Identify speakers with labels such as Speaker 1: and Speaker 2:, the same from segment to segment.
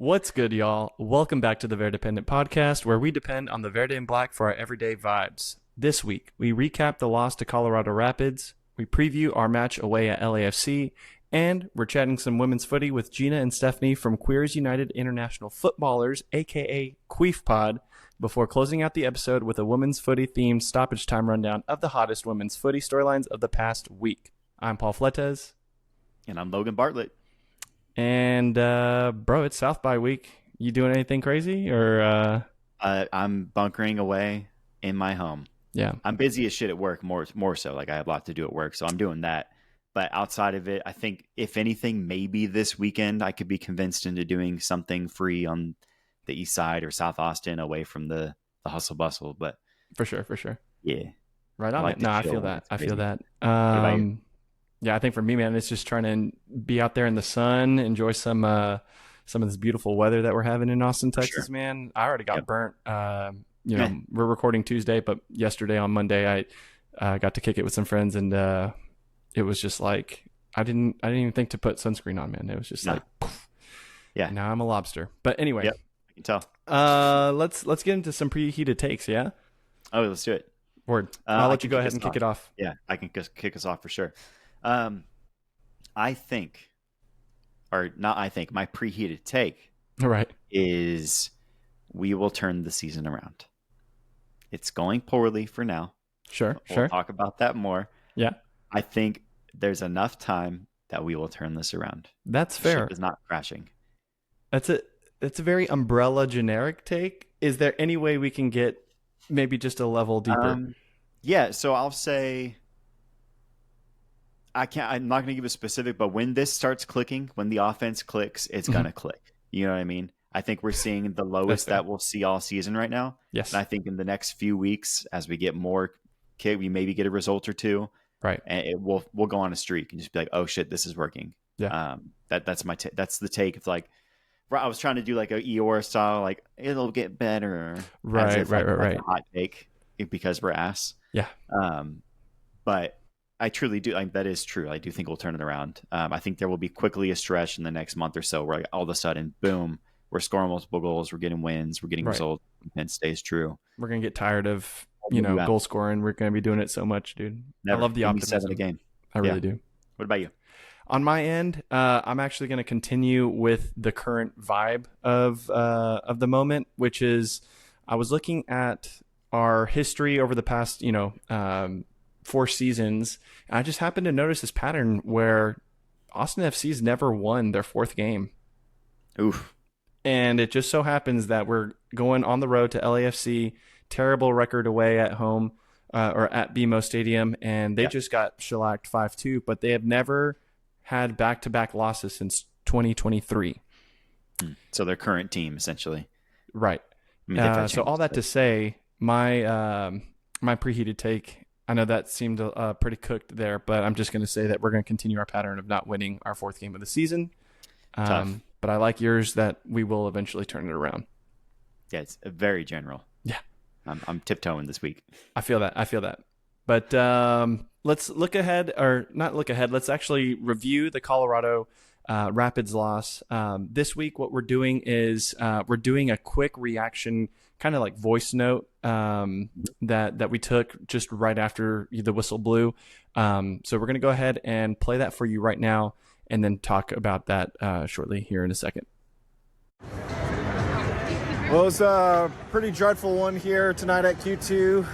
Speaker 1: What's good, y'all? Welcome back to the Verdependent podcast, where we depend on the Verde and Black for our everyday vibes. This week, we recap the loss to Colorado Rapids, we preview our match away at LAFC, and we're chatting some women's footy with Gina and Stefanie from Queers United International Footballers, aka QUIF Pod, before closing out the episode with a women's footy-themed stoppage time rundown of the hottest women's footy storylines of the past week. I'm Paul Fletes.
Speaker 2: And I'm Logan Bartlett.
Speaker 1: And, bro, it's South by week. You doing anything crazy? Or
Speaker 2: I'm bunkering away in my home.
Speaker 1: Yeah.
Speaker 2: I'm busy as shit at work, more so. Like, I have a lot to do at work, so I'm doing that. But outside of it, I think, if anything, maybe this weekend I could be convinced into doing something free on the east side or South Austin away from the hustle bustle. But
Speaker 1: For sure.
Speaker 2: yeah.
Speaker 1: Right on
Speaker 2: like
Speaker 1: it. No, I
Speaker 2: chill.
Speaker 1: feel that.
Speaker 2: It's
Speaker 1: I feel
Speaker 2: crazy.
Speaker 1: that.
Speaker 2: What about you?
Speaker 1: Yeah, I think for me, man, it's just trying to be out there in the sun, enjoy some of this beautiful weather that we're having in Austin, Texas,
Speaker 2: Sure.
Speaker 1: man. I already got
Speaker 2: Yep.
Speaker 1: burnt.
Speaker 2: Yeah.
Speaker 1: We're recording Tuesday, but yesterday on Monday, I got to kick it with some friends, and it was just like I didn't even think to put sunscreen on, man. It was just
Speaker 2: No.
Speaker 1: like, poof.
Speaker 2: Yeah.
Speaker 1: Now I'm a lobster. But anyway,
Speaker 2: Yep. I can tell.
Speaker 1: let's get into some preheated takes, yeah.
Speaker 2: Oh, let's do it.
Speaker 1: Word. I'll
Speaker 2: I
Speaker 1: let
Speaker 2: can
Speaker 1: you go
Speaker 2: kick
Speaker 1: ahead
Speaker 2: us
Speaker 1: and kick
Speaker 2: off.
Speaker 1: it off.
Speaker 2: Yeah, I can kick us off for sure. My preheated take
Speaker 1: All right.
Speaker 2: is we will turn the season around. It's going poorly for now.
Speaker 1: Sure.
Speaker 2: We'll talk about that more.
Speaker 1: Yeah.
Speaker 2: I think there's enough time that we will turn this around.
Speaker 1: That's
Speaker 2: The
Speaker 1: fair.
Speaker 2: ship is not crashing.
Speaker 1: That's a very umbrella generic take. Is there any way we can get maybe just a level deeper?
Speaker 2: Yeah, so I'll say I'm not going to give a specific, but when this starts clicking, when the offense clicks, it's going to click. You know what I mean? I think we're seeing the lowest
Speaker 1: fair.
Speaker 2: that we'll see all season right now.
Speaker 1: Yes.
Speaker 2: And I think in the next few weeks, as we get more kick, we maybe get a result or two.
Speaker 1: Right.
Speaker 2: And we'll go on a streak and just be like, oh shit, this is working.
Speaker 1: Yeah.
Speaker 2: That's that's the take. It's like, I was trying to do like a Eeyore style, like it'll get better.
Speaker 1: Right.
Speaker 2: Like a hot take because we're ass.
Speaker 1: Yeah.
Speaker 2: But I truly do. Like, that is true. I do think we'll turn it around. I think there will be quickly a stretch in the next month or so where like, all of a sudden, boom, we're scoring multiple goals, we're getting wins, we're getting
Speaker 1: Right.
Speaker 2: results, and it stays true.
Speaker 1: We're going to get tired of,
Speaker 2: Yeah.
Speaker 1: goal scoring. We're going to be doing it so much, dude.
Speaker 2: Never.
Speaker 1: I love the
Speaker 2: Give me
Speaker 1: optimism.
Speaker 2: 7 a game.
Speaker 1: I really
Speaker 2: Yeah.
Speaker 1: do.
Speaker 2: What about you?
Speaker 1: On my end, I'm actually going to continue with the current vibe of the moment, which is I was looking at our history over the past, 4 seasons. And I just happened to notice this pattern where Austin FC's never won their 4th game.
Speaker 2: Oof.
Speaker 1: And it just so happens that we're going on the road to LAFC, terrible record away at home or at BMO Stadium, and they just got shellacked 5-2, but they have never had back-to-back losses since 2023.
Speaker 2: So their current team, essentially.
Speaker 1: Right.
Speaker 2: I mean, they've had
Speaker 1: So all that to
Speaker 2: chances,
Speaker 1: say, my preheated take, I know that seemed pretty cooked there, but I'm just going to say that we're going to continue our pattern of not winning our 4th game of the season.
Speaker 2: Tough.
Speaker 1: But I like yours that we will eventually turn it around.
Speaker 2: Yeah, it's very general.
Speaker 1: Yeah.
Speaker 2: I'm tiptoeing this week.
Speaker 1: I feel that. But let's look ahead, or not look ahead. Let's actually review the Colorado Rapids loss. This week, what we're doing is we're doing a quick reaction, kind of like voice note that we took just right after the whistle blew. So we're going to go ahead and play that for you right now, and then talk about that shortly here in a second.
Speaker 3: Well, it was a pretty dreadful one here tonight at Q2.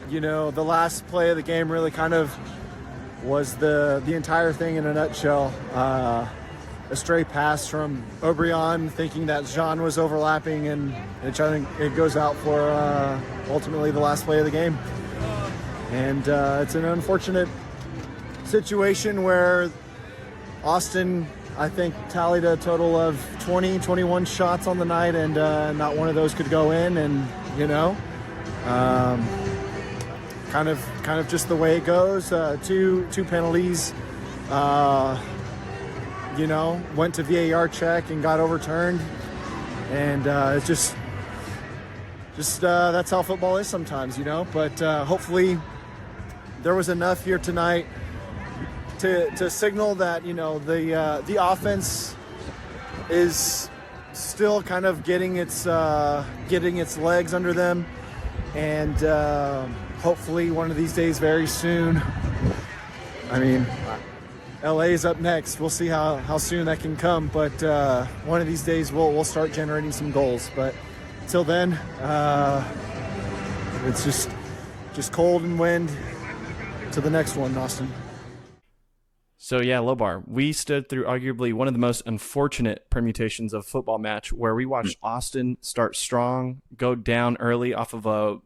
Speaker 3: The last play of the game really kind of was the entire thing in a nutshell. A stray pass from O'Brien thinking that Jean was overlapping, and I think it goes out for ultimately the last play of the game. And it's an unfortunate situation where Austin, I think, tallied a total of 21 shots on the night, and not one of those could go in. And kind of just the way it goes. Two penalties. Went to VAR check and got overturned, and it's just that's how football is sometimes, But hopefully, there was enough here tonight to signal that the offense is still kind of getting its legs under them, and hopefully one of these days, very soon. I mean, LA is up next. We'll see how soon that can come, but one of these days we'll start generating some goals. But till then, it's just cold and wind to the next one, Austin.
Speaker 1: So yeah, Lobar, we stood through arguably one of the most unfortunate permutations of football match, where we watched Austin start strong, go down early off of a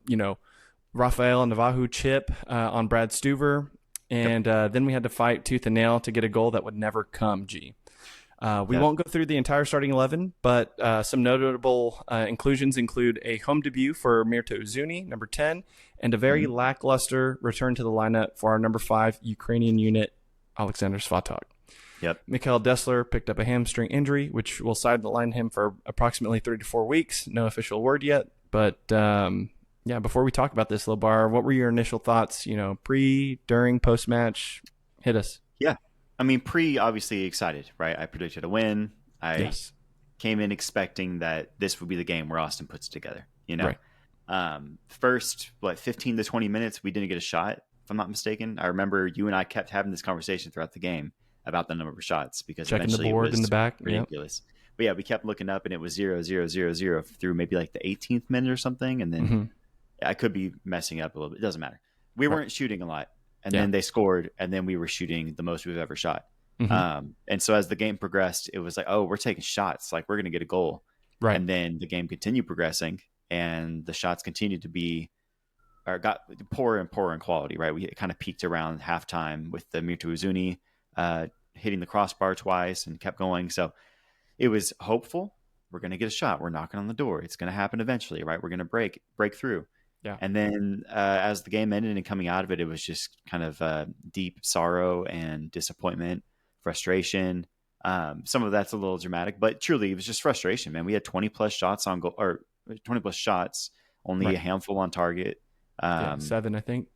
Speaker 1: Rafael Navajo chip on Brad Stuver, and then we had to fight tooth and nail to get a goal that would never come. We won't go through the entire starting 11, but some notable inclusions include a home debut for Mirta Uzuni, number 10, and a very lackluster return to the lineup for our number 5 Ukrainian unit, Alexander Svatok. Mikhail Dessler picked up a hamstring injury, which will sideline him for approximately 3 to 4 weeks. No official word yet, but before we talk about this, Lobar, what were your initial thoughts, pre, during, post-match? Hit us.
Speaker 2: Yeah. I mean, obviously excited, right? I predicted a win. I came in expecting that this would be the game where Austin puts it together, Right. First, 15 to 20 minutes, we didn't get a shot, if I'm not mistaken. I remember you and I kept having this conversation throughout the game about the number of shots, because
Speaker 1: checking
Speaker 2: eventually
Speaker 1: the board
Speaker 2: it was
Speaker 1: in the back.
Speaker 2: ridiculous. But yeah, we kept looking up, and it was 0-0-0-0 through maybe like the 18th minute or something. And then I could be messing up a little bit. It doesn't matter. We weren't shooting a lot. And then they scored, and then we were shooting the most we've ever shot. And so as the game progressed, it was like, oh, we're taking shots. Like, we're going to get a goal.
Speaker 1: Right.
Speaker 2: And then the game continued progressing, and the shots continued to be, or got poorer and poorer in quality, right? We kind of peaked around halftime with the Mirta Uzuni hitting the crossbar twice and kept going. So it was hopeful. We're going to get a shot. We're knocking on the door. It's going to happen eventually, right? We're going to break through.
Speaker 1: Yeah.
Speaker 2: And then as the game ended and coming out of it, it was just kind of deep sorrow and disappointment, frustration. Some of that's a little dramatic, but truly it was just frustration, man. We had 20 plus shots on goal, or 20 plus shots, only a handful on target.
Speaker 1: 7, I think.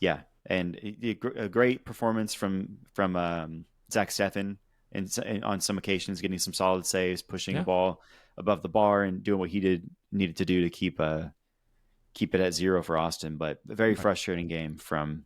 Speaker 2: Yeah. And a great performance from Zach Steffen and on some occasions, getting some solid saves, pushing the ball above the bar and doing what he needed to do to keep it at 0 for Austin. But a very frustrating game from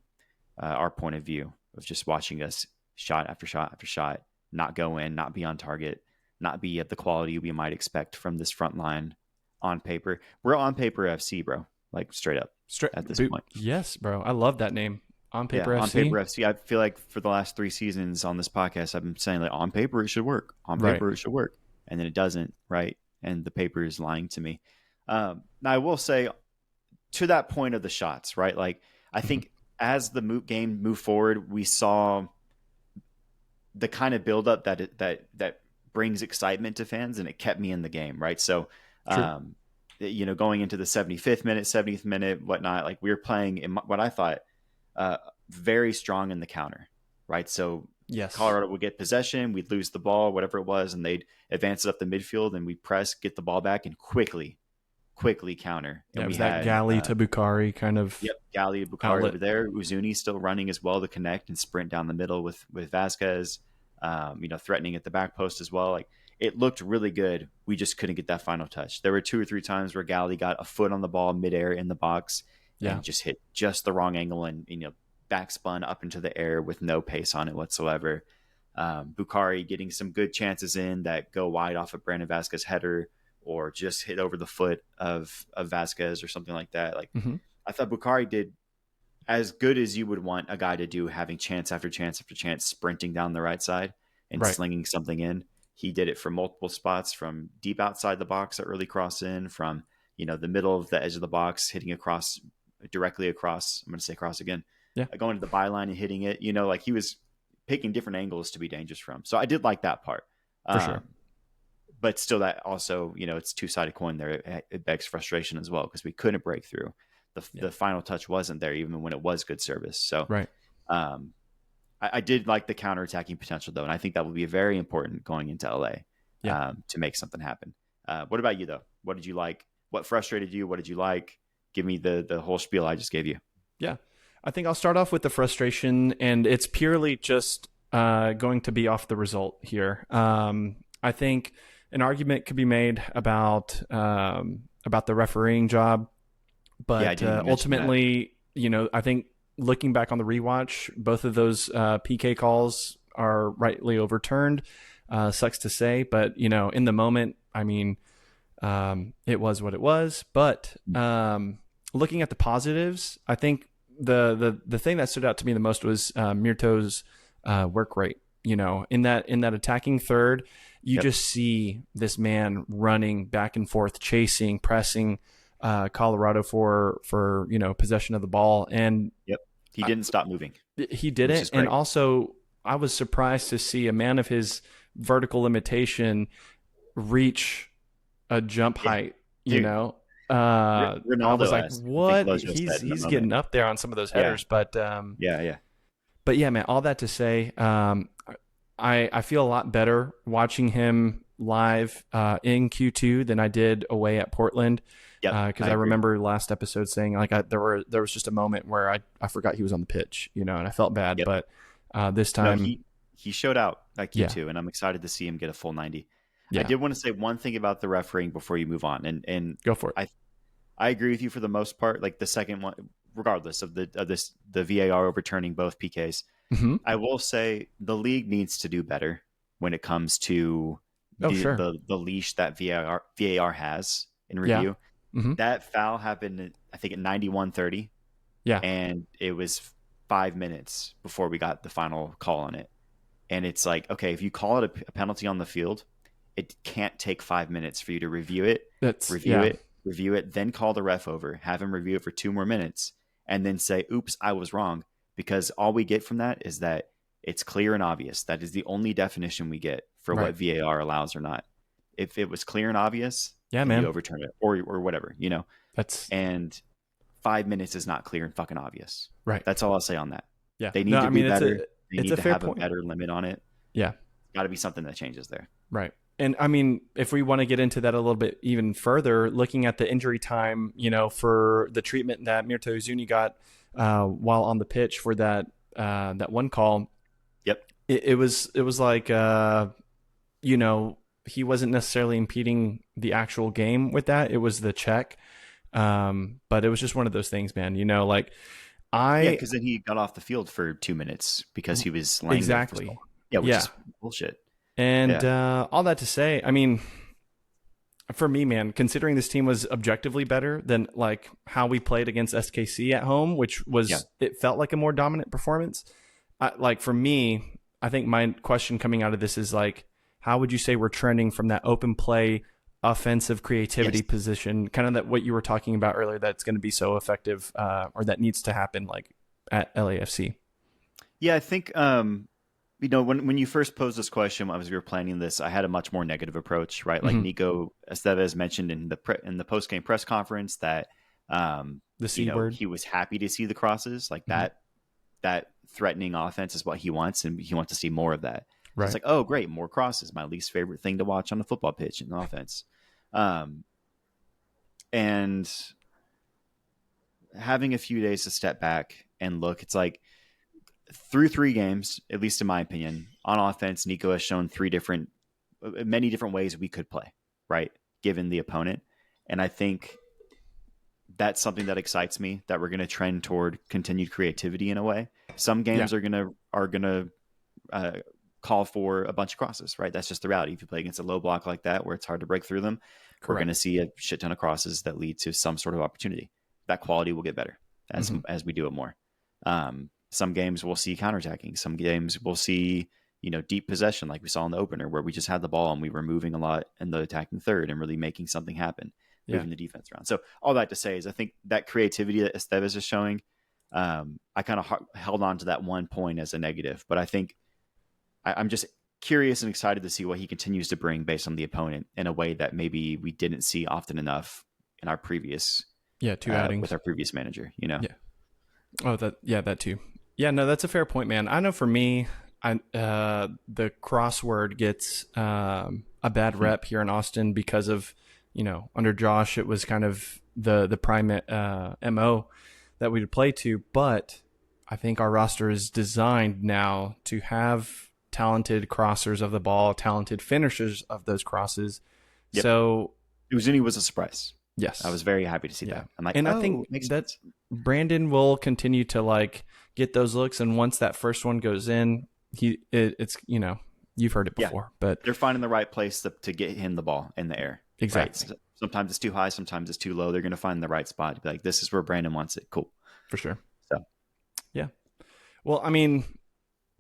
Speaker 2: our point of view of just watching us shot after shot after shot, not go in, not be on target, not be at the quality we might expect from this front line on paper. We're on paper FC, bro. Like straight up at this point.
Speaker 1: Yes, bro. I love that name. On paper FC.
Speaker 2: On paper FC. I feel like for the last 3 seasons on this podcast, I've been saying like on paper it should work. On paper it should work. And then it doesn't, right? And the paper is lying to me. Now I will say, to that point of the shots, right? Like, I think as the game moved forward, we saw the kind of buildup that brings excitement to fans, and it kept me in the game, right? So, going into the 75th minute, 70th minute, whatnot, like we were playing in what I thought very strong in the counter, right? So Colorado would get possession, we'd lose the ball, whatever it was, and they'd advance it up the midfield, and we'd press, get the ball back, and quickly counter. And
Speaker 1: it was that Galley to Bukhari kind of.
Speaker 2: Yep, Galley to Bukhari over there. Uzuni still running as well to connect and sprint down the middle with Vasquez, threatening at the back post as well. Like, it looked really good. We just couldn't get that final touch. There were 2 or 3 times where Galley got a foot on the ball midair in the box and just hit just the wrong angle and back spun up into the air with no pace on it whatsoever. Bukhari getting some good chances in that go wide off of Brandon Vasquez header, or just hit over the foot of Vasquez or something like that. Like, I thought Bukhari did as good as you would want a guy to do, having chance after chance after chance, sprinting down the right side and slinging something in. He did it from multiple spots, from deep outside the box, an early cross in, from the middle of the edge of the box, hitting directly across. I'm going to say cross again. Yeah, going to the byline and hitting it. Like, he was picking different angles to be dangerous from. So I did like that part.
Speaker 1: For sure.
Speaker 2: But still, that also, it's 2-sided coin there. It begs frustration as well, because we couldn't break through. The final touch wasn't there, even when it was good service. So I did like the counterattacking potential, though, and I think that will be very important going into LA to make something happen. What about you, though? What did you like? What frustrated you? What did you like? Give me the whole spiel I just gave you.
Speaker 1: Yeah, I think I'll start off with the frustration, and it's purely just going to be off the result here. I think an argument could be made about the refereeing job, but ultimately, I think looking back on the rewatch, both of those PK calls are rightly overturned. Sucks to say, but in the moment, I mean, it was what it was. But looking at the positives, I think the thing that stood out to me the most was Mirto's work rate. In that attacking third, you just see this man running back and forth, chasing, pressing Colorado for possession of the ball, and
Speaker 2: he didn't stop moving.
Speaker 1: He didn't, and also I was surprised to see a man of his vertical limitation reach a jump height.
Speaker 2: Ronaldo,
Speaker 1: I was like, what? He's getting up there on some of those headers, but But yeah, man, all that to say, I feel a lot better watching him live in Q2 than I did away at Portland. Because I remember last episode saying there was just a moment where I forgot he was on the pitch, and I felt bad. But this time
Speaker 2: he showed out at Q2, and I'm excited to see him get a full 90. I did want to say one thing about the refereeing before you move on, and
Speaker 1: go for it.
Speaker 2: I agree with you for the most part. Like the second one, regardless of the VAR overturning both PKs, I will say the league needs to do better when it comes to the leash that VAR has in review. That foul happened, I think, at 91:30.
Speaker 1: Yeah,
Speaker 2: and it was 5 minutes before we got the final call on it. And it's like, okay, if you call it a penalty on the field, it can't take 5 minutes for you to review it, review it, then call the ref over, have him review it for 2 more minutes, and then say, oops, I was wrong. Because all we get from that is that it's clear and obvious. That is the only definition we get for what VAR allows or not. If it was clear and obvious, you overturn it or whatever, and 5 minutes is not clear and fucking obvious.
Speaker 1: Right.
Speaker 2: That's all I'll say on that.
Speaker 1: Yeah.
Speaker 2: They need to be better. They need to have
Speaker 1: point.
Speaker 2: A better limit on it.
Speaker 1: Yeah.
Speaker 2: Got to be something that changes there.
Speaker 1: Right. And I mean, if we want to get into that a little bit even further, looking at the injury time, for the treatment that Mirto Zuni got while on the pitch for that one call.
Speaker 2: Yep.
Speaker 1: It was like, he wasn't necessarily impeding the actual game with that. It was the check. But it was just one of those things, man, because then he got off the field for 2 minutes because he was laying exactly.
Speaker 2: Which is bullshit.
Speaker 1: And all that to say, I mean, for me, man, considering this team was objectively better than how we played against SKC at home, which was it felt like a more dominant performance. For me, I think my question coming out of this is how would you say we're trending from that open play, offensive creativity position, kind of that what you were talking about earlier, that's going to be so effective or that needs to happen at LAFC? Yeah,
Speaker 2: I think when you first posed this question as we were planning this, I had a much more negative approach, right? Like Nico Estevez mentioned in the post game press conference that
Speaker 1: the C word,
Speaker 2: he was happy to see the crosses, that threatening offense is what he wants, and he wants to see more of that. Right. It's like, oh, great, more crosses. My least favorite thing to watch on a football pitch in offense. And having a few days to step back and look, it's like through 3 games, at least in my opinion, on offense, Nico has shown many different ways we could play, right? Given the opponent. And I think that's something that excites me, that we're going to trend toward continued creativity in a way. Some games are going to call for a bunch of crosses, right? That's just the reality. If you play against a low block like that, where it's hard to break through them, we're going to see a shit ton of crosses that lead to some sort of opportunity. That quality will get better as we do it more. Some games we'll see counterattacking. Some games we'll see, deep possession, like we saw in the opener, where we just had the ball and we were moving a lot in the attacking third and really making something happen, moving the defense around. So all that to say is I think that creativity that Estevez is showing, I kind of held on to that one point as a negative, but I think I'm just curious and excited to see what he continues to bring based on the opponent in a way that maybe we didn't see often enough in our previous
Speaker 1: 2 outings
Speaker 2: with our previous manager,
Speaker 1: Oh, that too. Yeah, no, that's a fair point, man. I know for me, the crossword gets a bad rep here in Austin because of, under Josh, it was kind of the prime MO that we would play to. But I think our roster is designed now to have talented crossers of the ball, talented finishers of those crosses.
Speaker 2: Yep.
Speaker 1: So
Speaker 2: Uzuni was a surprise.
Speaker 1: yes,
Speaker 2: I was very happy to see that. I'm like,
Speaker 1: and I think
Speaker 2: makes
Speaker 1: that
Speaker 2: sense.
Speaker 1: Brandon will continue to like get those looks, and once that first one goes in, it's you've heard it before, but
Speaker 2: they're finding the right place to get him the ball in the air.
Speaker 1: exactly.
Speaker 2: Right? Sometimes it's too high, sometimes it's too low. They're going to find the right spot to be like, this is where Brandon wants it. Cool.
Speaker 1: For sure.
Speaker 2: So,
Speaker 1: yeah. Well, I mean,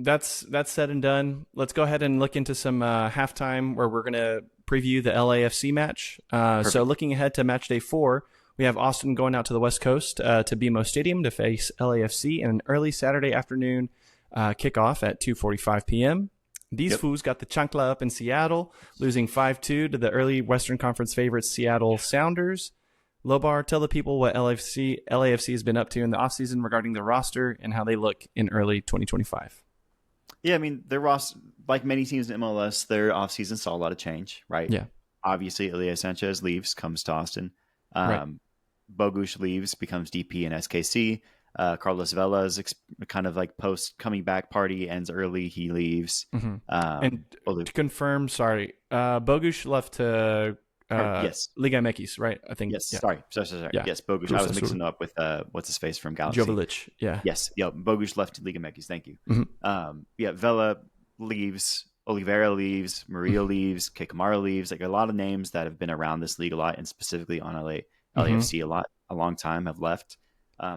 Speaker 1: that's said and done. Let's go ahead and look into some halftime where we're going to preview the LAFC match. So looking ahead to match day 4, we have Austin going out to the West Coast to BMO Stadium to face LAFC in an early Saturday afternoon kickoff at 2:45 p.m. These fools got the chancla up in Seattle, losing 5-2 to the early Western Conference favorites Seattle Sounders. Lobar, tell the people what LAFC has been up to in the offseason regarding their roster and how they look in early 2025.
Speaker 2: Yeah, I mean, their roster, like many teams in MLS, their offseason saw a lot of change, right?
Speaker 1: Yeah.
Speaker 2: Obviously, Elias Sanchez leaves, comes to Austin.
Speaker 1: Right.
Speaker 2: Bogusz leaves, becomes DP in SKC. Carlos Vela's kind of like post coming back party ends early. He leaves.
Speaker 1: Mm-hmm. And to confirm, Bogusz left to
Speaker 2: yes,
Speaker 1: Liga MX, right? I think.
Speaker 2: Yes.
Speaker 1: Yeah.
Speaker 2: Sorry.
Speaker 1: Yeah.
Speaker 2: Yes, Bogusz. I was mixing up with what's his face from Galaxy.
Speaker 1: Jovic. Yeah.
Speaker 2: Yes. Yeah. Bogusz left to Liga MX. Thank you.
Speaker 1: Mm-hmm.
Speaker 2: Vela leaves. Oliveira leaves. Maria leaves. Kekamara leaves. Like a lot of names that have been around this league a lot, and specifically on LAFC a long time have left.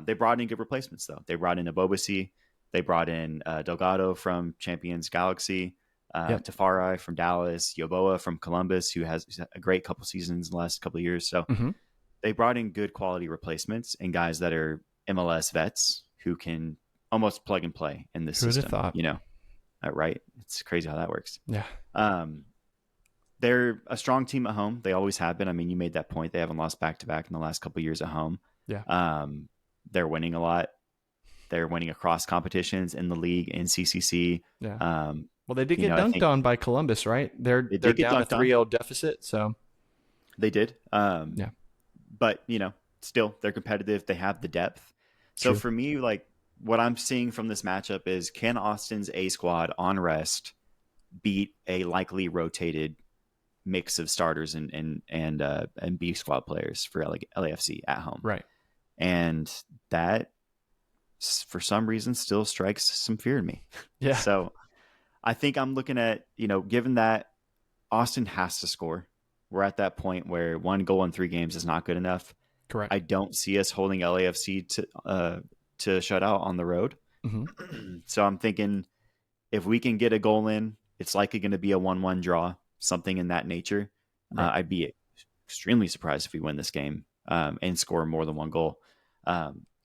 Speaker 2: They brought in good replacements, though. They brought in Abobasi. They brought in Delgado from Champions Galaxy, Tafari from Dallas, Yoboa from Columbus, who has a great couple seasons in the last couple of years. So they brought in good quality replacements and guys that are MLS vets who can almost plug and play in this system.
Speaker 1: Who'd have thought?
Speaker 2: Right? It's crazy how that works.
Speaker 1: Yeah.
Speaker 2: They're a strong team at home. They always have been. I mean, you made that point. They haven't lost back-to-back in the last couple of years at home.
Speaker 1: Yeah.
Speaker 2: They're winning a lot. They're winning across competitions in the league, in CCC.
Speaker 1: Yeah. Well, they did get dunked on by Columbus, right? They're down a 3-0 deficit, so
Speaker 2: they did.
Speaker 1: Yeah.
Speaker 2: But still, they're competitive. They have the depth. So for me, like what I'm seeing from this matchup is, can Austin's A squad on rest beat a likely rotated mix of starters and B squad players for LAFC at home?
Speaker 1: Right.
Speaker 2: And that, for some reason, still strikes some fear in me.
Speaker 1: Yeah.
Speaker 2: So I think I'm looking at, given that Austin has to score, we're at that point where 1 goal in 3 games is not good enough.
Speaker 1: Correct.
Speaker 2: I don't see us holding LAFC to shut out on the road.
Speaker 1: Mm-hmm.
Speaker 2: So I'm thinking if we can get a goal in, it's likely going to be a 1-1 draw, something in that nature. Right. I'd be extremely surprised if we win this game and score more than 1 goal.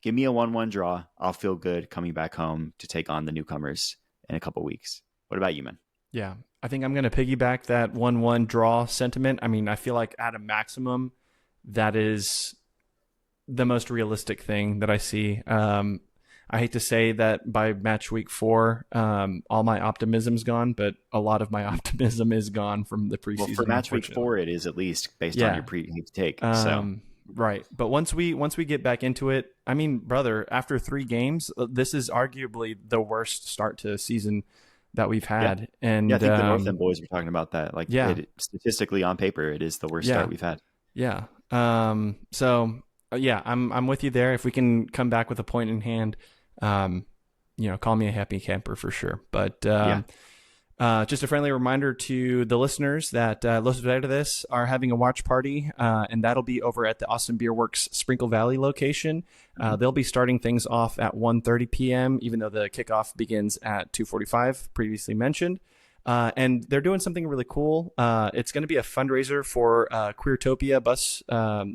Speaker 2: Give me a 1-1 draw. I'll feel good coming back home to take on the newcomers in a couple weeks. What about you, man?
Speaker 1: Yeah, I think I'm going to piggyback that 1-1 draw sentiment. I mean, I feel like at a maximum, that is the most realistic thing that I see. I hate to say that by match week 4, all my optimism's gone, but a lot of my optimism is gone from the preseason.
Speaker 2: Well, for match week 4, it is at least based on your take.
Speaker 1: Right. But once we get back into it, I mean, brother, after 3 games, this is arguably the worst start to a season that we've had.
Speaker 2: Yeah.
Speaker 1: And
Speaker 2: I think the North End boys were talking about that. Like, statistically on paper, it is the worst start we've had.
Speaker 1: Yeah. So I'm with you there. If we can come back with a point in hand, call me a happy camper for sure. But just a friendly reminder to the listeners that Los Verdes are having a watch party, and that'll be over at the Austin Beer Works Sprinkle Valley location. They'll be starting things off at 1:30 p.m., even though the kickoff begins at 2:45, previously mentioned. And they're doing something really cool. It's going to be a fundraiser for Queertopia bus,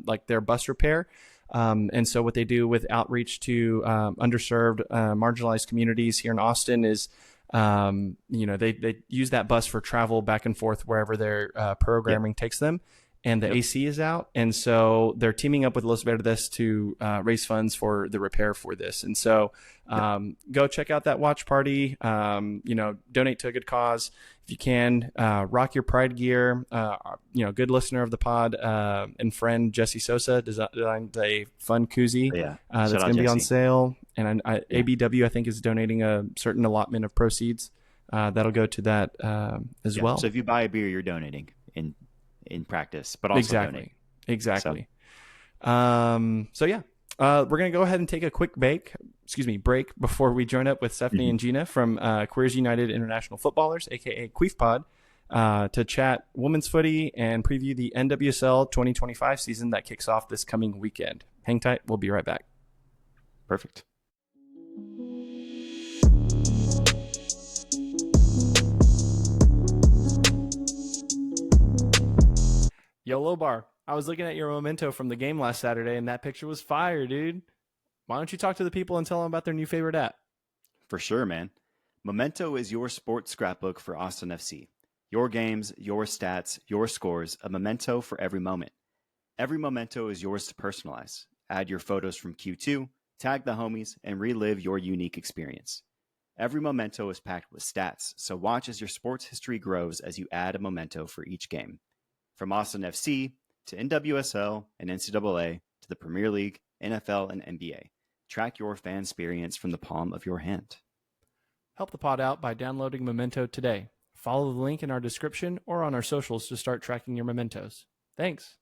Speaker 1: like their bus repair. And so what they do with outreach to underserved, marginalized communities here in Austin is, they use that bus for travel back and forth wherever their programming takes them. And the AC is out. And so they're teaming up with Los Verdes to raise funds for the repair for this. And so go check out that watch party, donate to a good cause. If you can, rock your Pride gear. Good listener of the pod and friend Jesse Sosa designed a fun koozie that's going to be on sale. And ABW, I think, is donating a certain allotment of proceeds that'll go to that as well.
Speaker 2: So if you buy a beer, you're donating in practice, but also donate.
Speaker 1: Exactly. So yeah, we're going to go ahead and take a quick break before we join up with Stefanie and Gina from Queers United International Footballers, aka QUIF Pod, to chat women's footy and preview the NWSL 2025 season that kicks off this coming weekend. Hang tight. We'll be right back.
Speaker 2: Perfect.
Speaker 1: Yo, Lobar, I was looking at your memento from the game last Saturday, and that picture was fire, dude. Why don't you talk to the people and tell them about their new favorite app?
Speaker 2: For sure, man. Memento is your sports scrapbook for Austin FC. Your games, your stats, your scores, a memento for every moment. Every memento is yours to personalize. Add your photos from Q2, tag the homies, and relive your unique experience. Every memento is packed with stats, so watch as your sports history grows as you add a memento for each game. From Austin FC to NWSL and NCAA to the Premier League, NFL, and NBA. Track your fan experience from the palm of your hand.
Speaker 1: Help the pod out by downloading Memento today. Follow the link in our description or on our socials to start tracking your mementos. Thanks.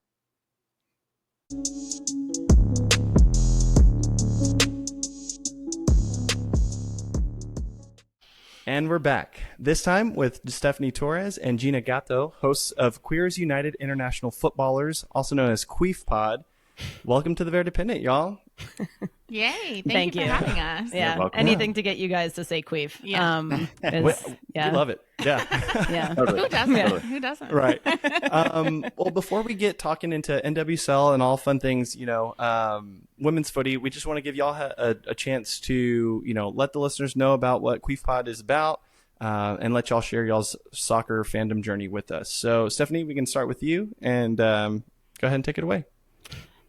Speaker 1: And we're back. This time with Stefanie Torres and Gina Gatto, hosts of Queers United International Footballers, also known as QUIF Pod. Welcome to the Verdependent, y'all.
Speaker 4: Yay. Thank you for having us.
Speaker 5: Yeah. Anything to get you guys to say queef.
Speaker 4: Yeah.
Speaker 1: We love it. Yeah.
Speaker 5: Yeah.
Speaker 4: Who doesn't?
Speaker 5: Yeah.
Speaker 4: Who doesn't?
Speaker 1: Right. Well, before we get talking into NWSL and all fun things, women's footy, we just want to give y'all a chance to, let the listeners know about what QUIF Pod is about and let y'all share y'all's soccer fandom journey with us. So, Stefanie, we can start with you and go ahead and take it away.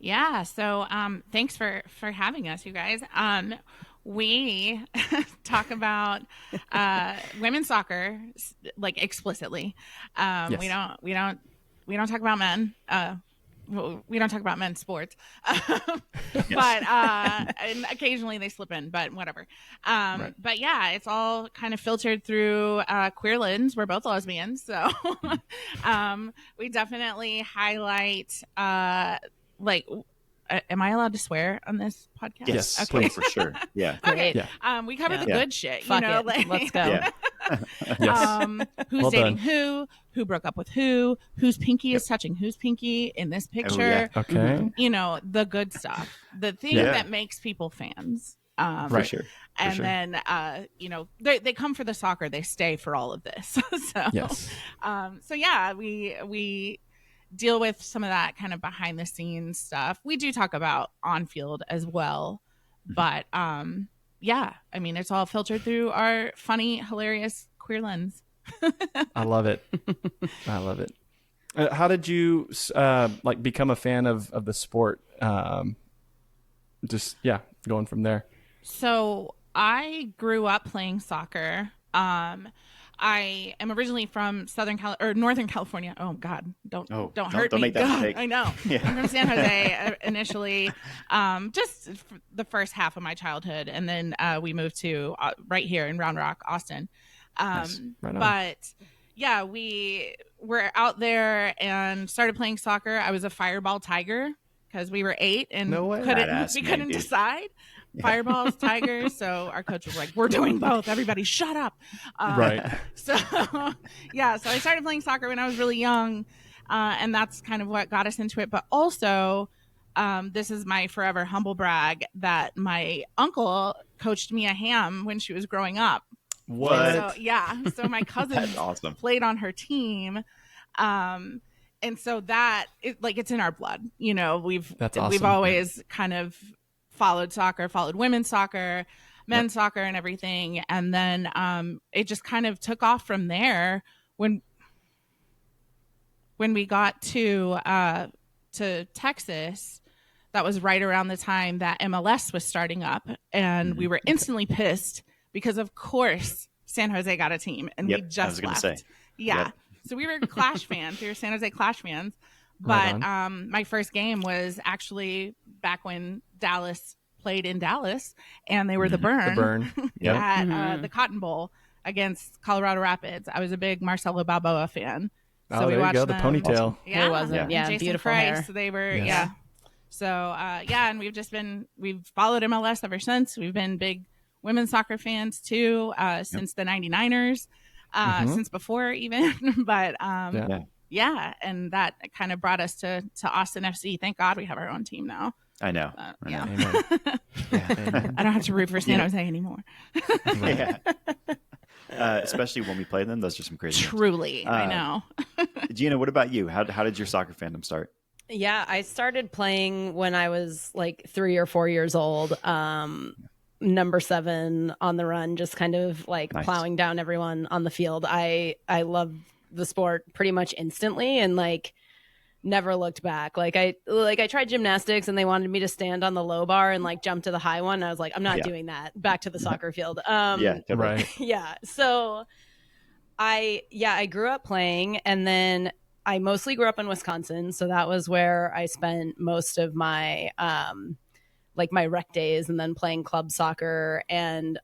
Speaker 4: Yeah. So thanks for having us, you guys. We talk about women's soccer like explicitly.
Speaker 1: Yes.
Speaker 4: We don't talk about men. We don't talk about men's sports, but and occasionally they slip in, but whatever.
Speaker 1: Right.
Speaker 4: But yeah, it's all kind of filtered through queer lens. We're both lesbians, so we definitely highlight am I allowed to swear on this podcast?
Speaker 2: Yes,
Speaker 4: okay.
Speaker 2: for sure. Yeah.
Speaker 4: Okay.
Speaker 1: Yeah.
Speaker 4: We cover the
Speaker 2: Yeah.
Speaker 4: good shit.
Speaker 5: Fuck it.
Speaker 4: Like,
Speaker 5: Let's go.
Speaker 2: Yeah.
Speaker 1: Yes.
Speaker 4: Who's
Speaker 1: Well
Speaker 4: dating
Speaker 1: done.
Speaker 4: who broke up with whose pinky is touching whose pinky in this picture.
Speaker 2: yeah.
Speaker 1: Okay.
Speaker 4: The good stuff, the thing
Speaker 2: Yeah.
Speaker 4: that makes people fans.
Speaker 1: Right.
Speaker 2: For sure.
Speaker 4: And
Speaker 2: sure.
Speaker 4: then, they come for the soccer. They stay for all of this. So,
Speaker 1: Yes.
Speaker 4: so yeah, we deal with some of that kind of behind the scenes stuff. We do talk about on field as well, but yeah, I mean, it's all filtered through our funny, hilarious queer lens.
Speaker 1: I love it. I love it. How did you become a fan of the sport? Going from there.
Speaker 4: So I grew up playing soccer. I am originally from Northern California. Oh God, don't hurt
Speaker 2: don't
Speaker 4: me.
Speaker 2: make that
Speaker 4: God,
Speaker 2: mistake.
Speaker 4: I know.
Speaker 2: Yeah.
Speaker 4: I'm from San Jose initially, just the first half of my childhood, and then we moved to right here in Round Rock, Austin.
Speaker 1: Nice. Right on.
Speaker 4: But yeah, we were out there and started playing soccer. I was a Fireball Tiger because we were 8 and
Speaker 1: No way.
Speaker 2: Badass,
Speaker 4: we
Speaker 2: man,
Speaker 4: couldn't
Speaker 2: dude.
Speaker 4: decide. Fireballs, Tigers. So our coach was like, "We're doing both. Everybody, shut up."
Speaker 1: Right.
Speaker 4: So yeah, so I started playing soccer when I was really young, and that's kind of what got us into it. But also, this is my forever humble brag that my uncle coached Mia Hamm when she was growing up.
Speaker 1: What?
Speaker 4: And so, yeah. So my cousin
Speaker 2: That's awesome.
Speaker 4: played on her team. And so it's in our blood,
Speaker 1: That's awesome.
Speaker 4: we've always kind of followed soccer, followed women's soccer, men's soccer and everything. And then, it just kind of took off from there when we got to Texas. That was right around the time that MLS was starting up, and we were instantly pissed because of course San Jose got a team and
Speaker 2: Yep,
Speaker 4: we
Speaker 2: I was
Speaker 4: just
Speaker 2: gonna
Speaker 4: left.
Speaker 2: say.
Speaker 4: Yeah.
Speaker 2: Yep.
Speaker 4: So we were Clash fans. We were San Jose Clash fans.
Speaker 1: Right
Speaker 4: But my first game was actually back when Dallas played in Dallas, and they were the Burn.
Speaker 1: The Burn. Yep.
Speaker 4: At the Cotton Bowl. against Colorado Rapids. I was a big Marcelo Balboa fan. So
Speaker 1: there you go, the
Speaker 4: them.
Speaker 1: ponytail.
Speaker 4: Yeah,
Speaker 5: Who wasn't? Yeah,
Speaker 4: Jason
Speaker 5: beautiful
Speaker 4: Price.
Speaker 5: hair.
Speaker 4: So they were,
Speaker 1: Yes.
Speaker 4: yeah. So, and we've followed MLS ever since. We've been big women's soccer fans too, since the 99ers, since before even. But yeah, and that kind of brought us to Austin FC. Thank God we have our own team now.
Speaker 2: I know.
Speaker 4: Yeah.
Speaker 1: Amen.
Speaker 2: Yeah.
Speaker 4: I don't have to root for San Jose anymore.
Speaker 2: Yeah. Especially when we play them, those are some crazy games.
Speaker 4: Truly, I know.
Speaker 2: Gina, what about you? How did your soccer fandom start?
Speaker 5: Yeah, I started playing when I was like 3 or 4 years old. Number 7 on the run, just kind of like
Speaker 2: Nice.
Speaker 5: plowing down everyone on the field. I loved the sport pretty much instantly and like never looked back. Like I tried gymnastics and they wanted me to stand on the low bar and like jump to the high one. I was like, I'm not doing that. Back to the soccer field.
Speaker 2: Yeah, totally.
Speaker 1: Right.
Speaker 5: Yeah. So I grew up playing, and then I mostly grew up in Wisconsin. So that was where I spent most of my like my rec days, and then playing club soccer. And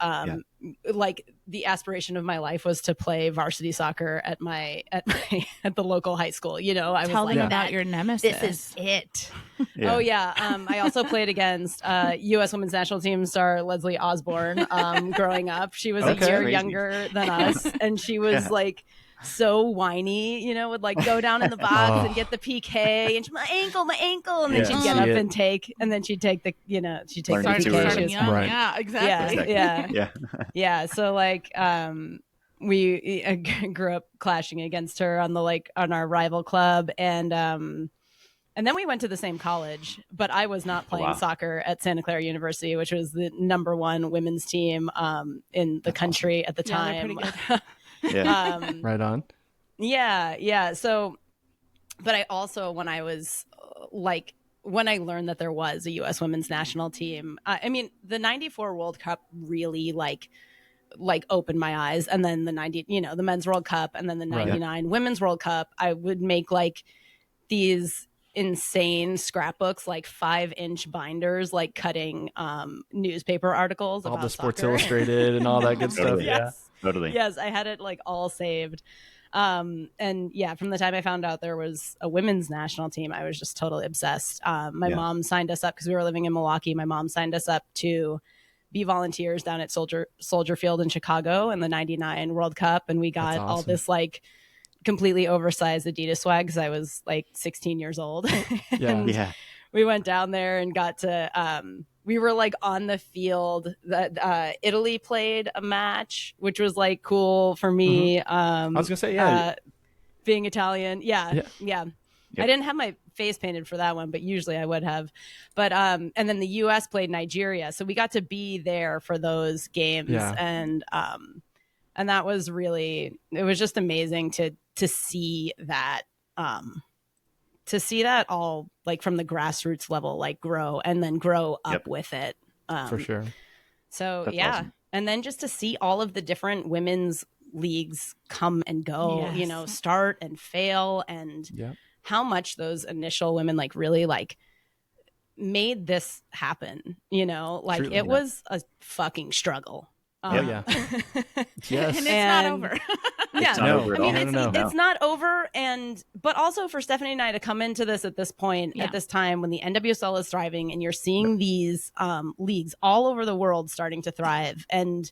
Speaker 5: like the aspiration of my life was to play varsity soccer at the local high school. You know, I
Speaker 4: Tell
Speaker 5: was
Speaker 4: them
Speaker 5: like,
Speaker 4: about your nemesis.
Speaker 5: this is it.
Speaker 2: Yeah.
Speaker 5: Oh yeah. I also played against U.S. Women's National Team star Leslie Osborne growing up. She was a year
Speaker 2: crazy.
Speaker 5: younger than us, and she was like so whiny, you know, would like go down in the box and get the PK, and my ankle, and then she'd get up and take the, you know, she'd take
Speaker 2: Learn
Speaker 5: the
Speaker 2: it too
Speaker 5: PK.
Speaker 2: early.
Speaker 5: She was
Speaker 1: Right.
Speaker 4: Yeah, exactly.
Speaker 5: Yeah. So like, we grew up clashing against her on our rival club, and then we went to the same college, but I was not playing soccer at Santa Clara University, which was the number 1 women's team in the country at the time.
Speaker 4: They're pretty good.
Speaker 2: Yeah.
Speaker 1: Right on.
Speaker 5: Yeah. So, but I also, when I was when I learned that there was a U.S. women's national team, I mean, the 94 World Cup really like opened my eyes. And then the the men's World Cup, and then the 99 women's World Cup, I would make like these insane scrapbooks, like 5-inch binders, like cutting newspaper articles
Speaker 1: All
Speaker 5: about
Speaker 1: the Sports
Speaker 5: soccer.
Speaker 1: Illustrated and all that good stuff.
Speaker 2: Totally.
Speaker 1: Yeah.
Speaker 2: Totally.
Speaker 5: Yes, I had it like all saved. And yeah, from the time I found out there was a women's national team, I was just totally obsessed. My mom signed us up because we were living in Milwaukee. My mom signed us up to be volunteers down at Soldier Field in Chicago in the 99 World Cup. And we got all this like completely oversized Adidas swag because I was like 16 years old.
Speaker 1: Yeah.
Speaker 5: We went down there and got to we were like on the field that Italy played a match, which was like cool for me.
Speaker 1: I was gonna say,
Speaker 5: being Italian. Yeah.
Speaker 2: Yep.
Speaker 5: I didn't have my face painted for that one, but usually I would have. But and then the US played Nigeria. So we got to be there for those games.
Speaker 1: Yeah.
Speaker 5: And that was really, it was just amazing to see that all like from the grassroots level, like grow and then grow up with it.
Speaker 1: for sure.
Speaker 5: So
Speaker 2: That's
Speaker 5: yeah.
Speaker 2: awesome.
Speaker 5: And then just to see all of the different women's leagues come and go,
Speaker 4: Yes.
Speaker 5: you know, start and fail, and
Speaker 1: Yeah.
Speaker 5: how much those initial women like really like made this happen, you know, like
Speaker 1: Truly,
Speaker 5: it
Speaker 1: yeah.
Speaker 5: was a fucking struggle.
Speaker 1: Yeah. Yes.
Speaker 4: And it's not over.
Speaker 5: Yeah.
Speaker 2: It's not over at all.
Speaker 5: It's not over. But also for Stefanie and I to come into this at this point, at this time when the NWSL is thriving and you're seeing these leagues all over the world starting to thrive. And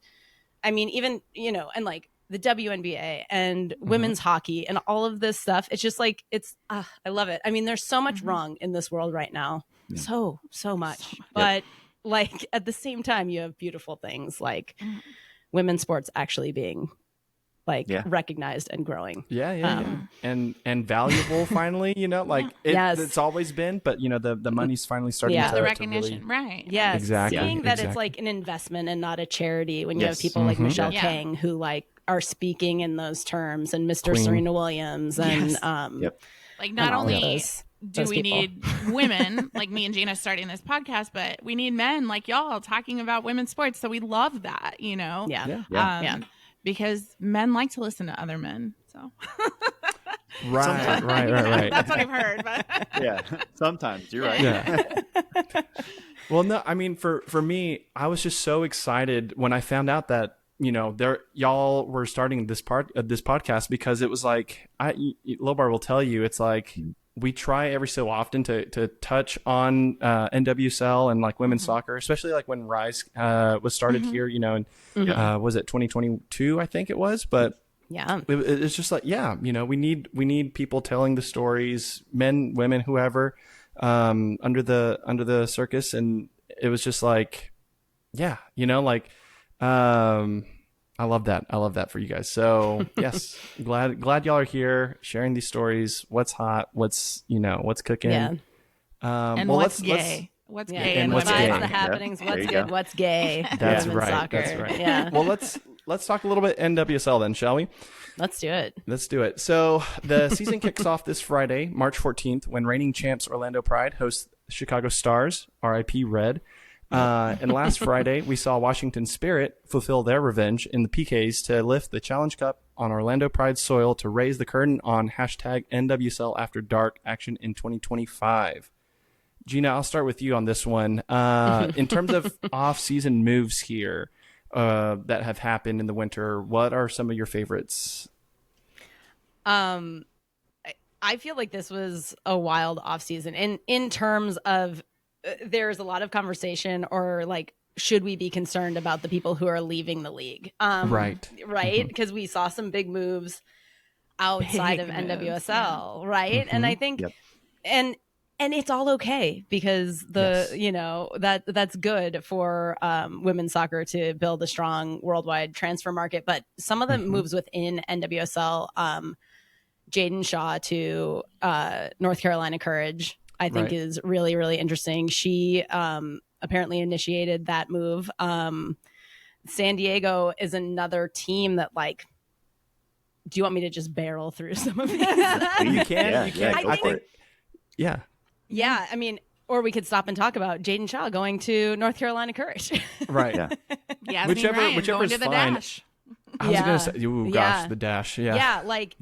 Speaker 5: I mean, even, you know, and like the WNBA and women's hockey and all of this stuff. It's just like, I love it. I mean, there's so much wrong in this world right now.
Speaker 2: Yeah.
Speaker 5: So much. But like at the same time, you have beautiful things like women's sports actually being like recognized and growing.
Speaker 1: Yeah. And valuable finally, you know, like it's always been, but you know, the money's finally starting to
Speaker 4: the
Speaker 1: to
Speaker 4: recognition,
Speaker 1: really...
Speaker 4: right?
Speaker 5: Yes,
Speaker 1: Exactly.
Speaker 5: seeing that
Speaker 1: Exactly.
Speaker 5: it's like an investment and not a charity when you have
Speaker 2: Yes.
Speaker 5: people like Michelle
Speaker 4: Yeah.
Speaker 5: Kang who like are speaking in those terms, and Mr.
Speaker 1: Queen.
Speaker 5: Serena Williams and
Speaker 4: Like not
Speaker 5: and all of
Speaker 4: only
Speaker 5: those
Speaker 4: do we
Speaker 5: people.
Speaker 4: need women like me and Gina starting this podcast, but we need men like y'all talking about women's sports. So we love that, you know?
Speaker 5: Yeah.
Speaker 1: Yeah.
Speaker 4: Because men like to listen to other men. So
Speaker 1: Right.
Speaker 4: that's what I've heard. But
Speaker 2: Yeah. Sometimes you're right.
Speaker 1: Yeah. Well, no, I mean, for me, I was just so excited when I found out that y'all were starting this podcast because it was like, Lobar will tell you, it's like we try every so often to touch on NWSL and like women's soccer, especially like when Rise was started here, and was it 2022? I think it was, but
Speaker 5: yeah,
Speaker 1: it's just like, we need people telling the stories, men, women, whoever, under the circus. And it was just like, I love that for you guys. So yes, glad y'all are here sharing these stories. What's hot? What's cooking?
Speaker 5: Yeah.
Speaker 4: And what's gay? What's gay
Speaker 5: and
Speaker 1: what's
Speaker 5: what's
Speaker 1: gay?
Speaker 5: the happenings?
Speaker 2: There
Speaker 5: What's
Speaker 2: you
Speaker 5: good?
Speaker 2: go.
Speaker 5: What's gay?
Speaker 1: That's
Speaker 5: Women's
Speaker 1: right.
Speaker 5: Soccer.
Speaker 1: That's right.
Speaker 5: Yeah.
Speaker 1: Well, let's talk a little bit NWSL then, shall we?
Speaker 5: Let's do it.
Speaker 1: Let's do it. So the season kicks off this Friday, March 14th, when reigning champs Orlando Pride hosts Chicago Stars, RIP Red. And last Friday, we saw Washington Spirit fulfill their revenge in the PKs to lift the Challenge Cup on Orlando Pride soil to raise the curtain on #NWSL After Dark action in 2025. Gina, I'll start with you on this one. In terms of off-season moves here that have happened in the winter, what are some of your favorites?
Speaker 5: I feel like this was a wild offseason in terms of there's a lot of conversation or like, should we be concerned about the people who are leaving the league?
Speaker 1: Right.
Speaker 5: Because we saw some big moves outside of NWSL, right? And I think, and it's all okay because that's good for women's soccer to build a strong worldwide transfer market. But some of the moves within NWSL, Jaden Shaw to North Carolina Courage, I think is really, really interesting. She apparently initiated that move. San Diego is another team that, like, do you want me to just barrel through some of these?
Speaker 1: You can.
Speaker 2: Go for it.
Speaker 1: Yeah.
Speaker 5: Yeah, I mean, or we could stop and talk about Jaden Shaw going to North Carolina Courage.
Speaker 1: Right.
Speaker 2: Yeah.
Speaker 4: Yasmin
Speaker 1: Whichever
Speaker 4: Ryan
Speaker 1: is
Speaker 4: going to the
Speaker 1: fine.
Speaker 4: Dash.
Speaker 1: I was going to say, ooh, gosh, the Dash. Yeah.
Speaker 5: Yeah, like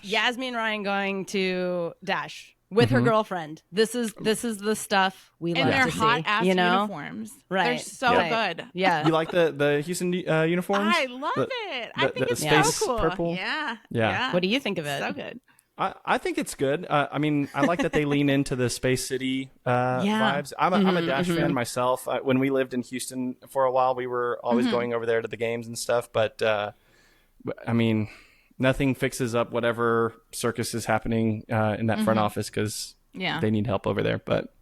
Speaker 5: Yasmin Ryan going to Dash with her girlfriend. This is the stuff we love
Speaker 4: And their
Speaker 5: to see.
Speaker 4: hot ass
Speaker 5: you know?
Speaker 4: uniforms.
Speaker 5: Right.
Speaker 4: They're so good.
Speaker 5: Yeah.
Speaker 1: You like the Houston uniforms?
Speaker 4: I love it. I think
Speaker 1: the
Speaker 4: it's
Speaker 1: space
Speaker 4: so cool.
Speaker 1: purple?
Speaker 4: Yeah.
Speaker 5: What do you think of it?
Speaker 4: So good.
Speaker 1: I think it's good. I mean, I like that they lean into the Space City vibes. I'm a Dash fan myself. When we lived in Houston for a while, we were always going over there to the games and stuff. But I mean, nothing fixes up whatever circus is happening in that front office because they need help over there. But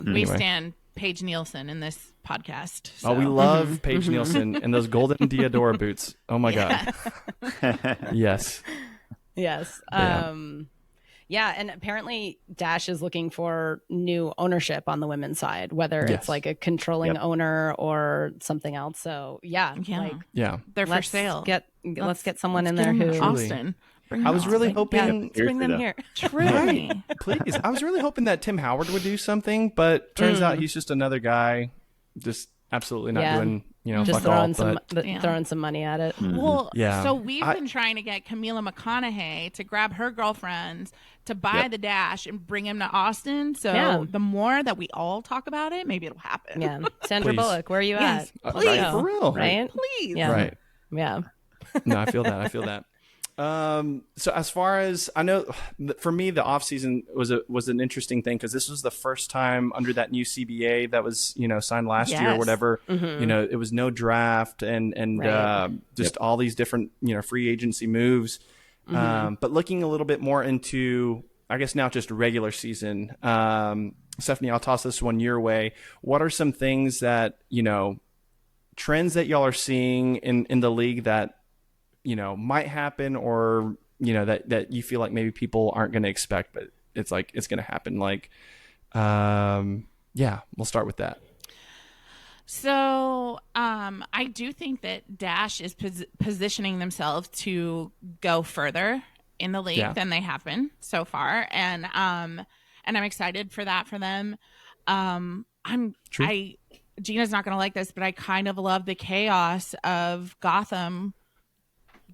Speaker 4: We stand Paige Nielsen in this podcast. So.
Speaker 1: Oh, we love Paige Nielsen and those golden Diadora boots. Oh my God. Yes.
Speaker 5: Yes.
Speaker 1: Yeah.
Speaker 5: And apparently Dash is looking for new ownership on the women's side, whether it's like a controlling owner or something else. So
Speaker 4: Yeah. They're for sale.
Speaker 5: Let's get someone in there who
Speaker 4: Austin.
Speaker 1: I was really hoping
Speaker 5: bring them here.
Speaker 4: Truly.
Speaker 1: Please. I was really hoping that Tim Howard would do something, but turns out he's just another guy, just absolutely not doing,
Speaker 5: just
Speaker 1: fuck all.
Speaker 5: throwing some money at it.
Speaker 4: Well,
Speaker 1: Yeah.
Speaker 4: so we've been trying to get Camila McConaughey to grab her girlfriends to buy the Dash and bring him to Austin. So the more that we all talk about it, maybe it'll happen.
Speaker 5: Yeah. Sandra
Speaker 1: Please.
Speaker 5: Bullock, where are you
Speaker 4: Yes,
Speaker 5: at?
Speaker 4: please.
Speaker 1: Right, for real.
Speaker 5: Right?
Speaker 4: Please.
Speaker 5: Yeah.
Speaker 1: Right.
Speaker 5: Yeah.
Speaker 1: No, I feel that. So as far as I know, for me, the off season was an interesting thing because this was the first time under that new CBA that was signed last year or whatever. It was no draft and just all these different free agency moves. But looking a little bit more into, I guess now just regular season. Stefanie, I'll toss this one your way. What are some things that trends that y'all are seeing in the league that might happen or, that you feel like maybe people aren't going to expect, but it's going to happen. Like, we'll start with that.
Speaker 4: So I do think that Dash is positioning themselves to go further in the league than they have been so far. And I'm excited for that for them. Gina's not going to like this, but I kind of love the chaos of Gotham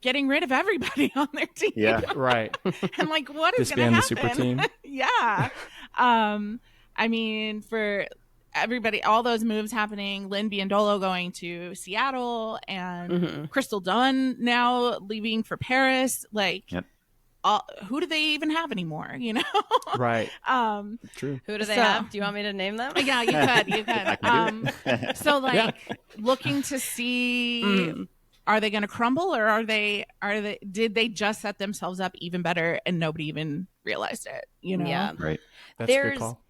Speaker 4: getting rid of everybody on their team.
Speaker 1: Yeah, right.
Speaker 4: And what is going to happen?
Speaker 1: The super team.
Speaker 4: Yeah. I mean, everybody, all those moves happening, Lynn Biondolo going to Seattle and Crystal Dunn now leaving for Paris. Like, who do they even have anymore? You know?
Speaker 1: Right.
Speaker 5: True. Who do they have? Do you want me to name them?
Speaker 4: Yeah, you could. So like looking to see, are they going to crumble, or are they, did they just set themselves up even better and nobody even realized it? You know?
Speaker 5: Yeah.
Speaker 2: Right.
Speaker 1: That's a good call.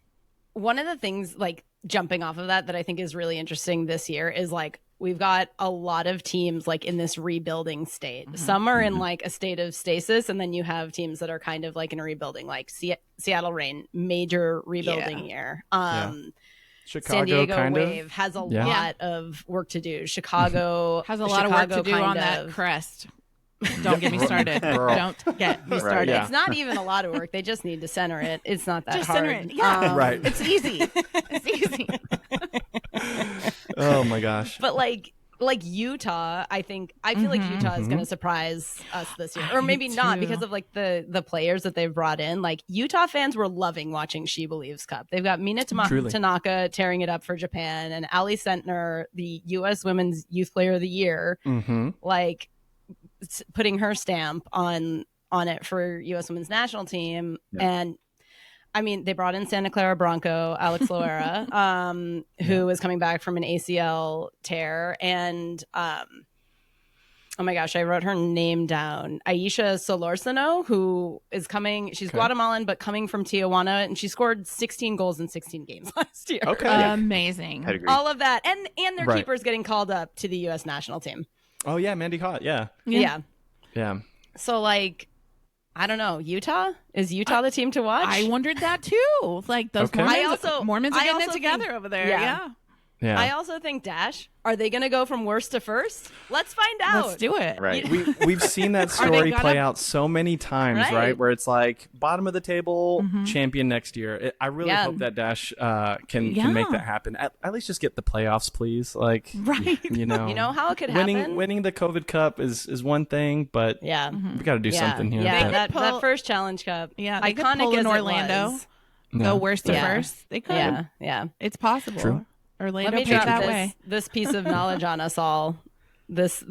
Speaker 5: One of the things, like, jumping off of that I think is really interesting this year is, like, we've got a lot of teams, like, in this rebuilding state. Some are in, like, a state of stasis, and then you have teams that are kind of, like, in a rebuilding, like Seattle Reign, major rebuilding year.
Speaker 1: Chicago,
Speaker 5: San Diego
Speaker 1: kind
Speaker 5: Wave
Speaker 1: of
Speaker 5: has a lot of work to do. Chicago
Speaker 4: has a lot of work to do on that crest. Don't get me started. Don't get me started.
Speaker 2: Right,
Speaker 5: yeah. It's not even a lot of work. They just need to center it. It's not that
Speaker 4: just
Speaker 5: hard.
Speaker 4: Center it. Yeah.
Speaker 1: Right.
Speaker 4: It's easy. It's easy.
Speaker 1: Oh my gosh.
Speaker 5: But like Utah, I feel like Utah is going to surprise us this year, or maybe not because of like the players that they've brought in. Like, Utah fans were loving watching She Believes Cup. They've got Mina Tanaka tearing it up for Japan, and Ali Sentner, the U.S. Women's Youth Player of the Year, like putting her stamp on it for U.S. Women's National Team. And I mean, they brought in Santa Clara Bronco, Alex Loera, who is coming back from an ACL tear. And, oh my gosh, I wrote her name down. Aisha Solorzano, who is coming. She's Guatemalan, but coming from Tijuana. And she scored 16 goals in 16 games last year.
Speaker 4: Amazing.
Speaker 5: All of that. And their keeper's getting called up to the U.S. national team.
Speaker 1: Oh, yeah, Mandy Hott. Yeah.
Speaker 5: So, like, I don't know. Utah? Is Utah the team to watch?
Speaker 4: I wondered that too. Like, those Mormons are getting it together over there. Yeah.
Speaker 5: I also think Dash. Are they going to go from worst to first? Let's find out.
Speaker 4: Let's do it.
Speaker 2: Right.
Speaker 1: We've seen that story play out so many times, right? Where it's like bottom of the table, champion next year. I really hope that Dash can make that happen. At least just get the playoffs, please. Like, you know
Speaker 5: how it could happen.
Speaker 1: Winning the COVID Cup is one thing, but we got to do something here.
Speaker 5: Yeah, that first Challenge Cup.
Speaker 4: Yeah, they
Speaker 5: iconic
Speaker 4: could pull
Speaker 5: as
Speaker 4: in Orlando. Go worst to first. They could.
Speaker 5: Yeah,
Speaker 4: it's possible.
Speaker 1: True.
Speaker 4: Orlando
Speaker 5: Let me
Speaker 4: played
Speaker 5: drop
Speaker 4: that way.
Speaker 5: This piece of knowledge on us all. This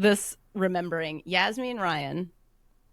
Speaker 5: remembering Yasmin Ryan,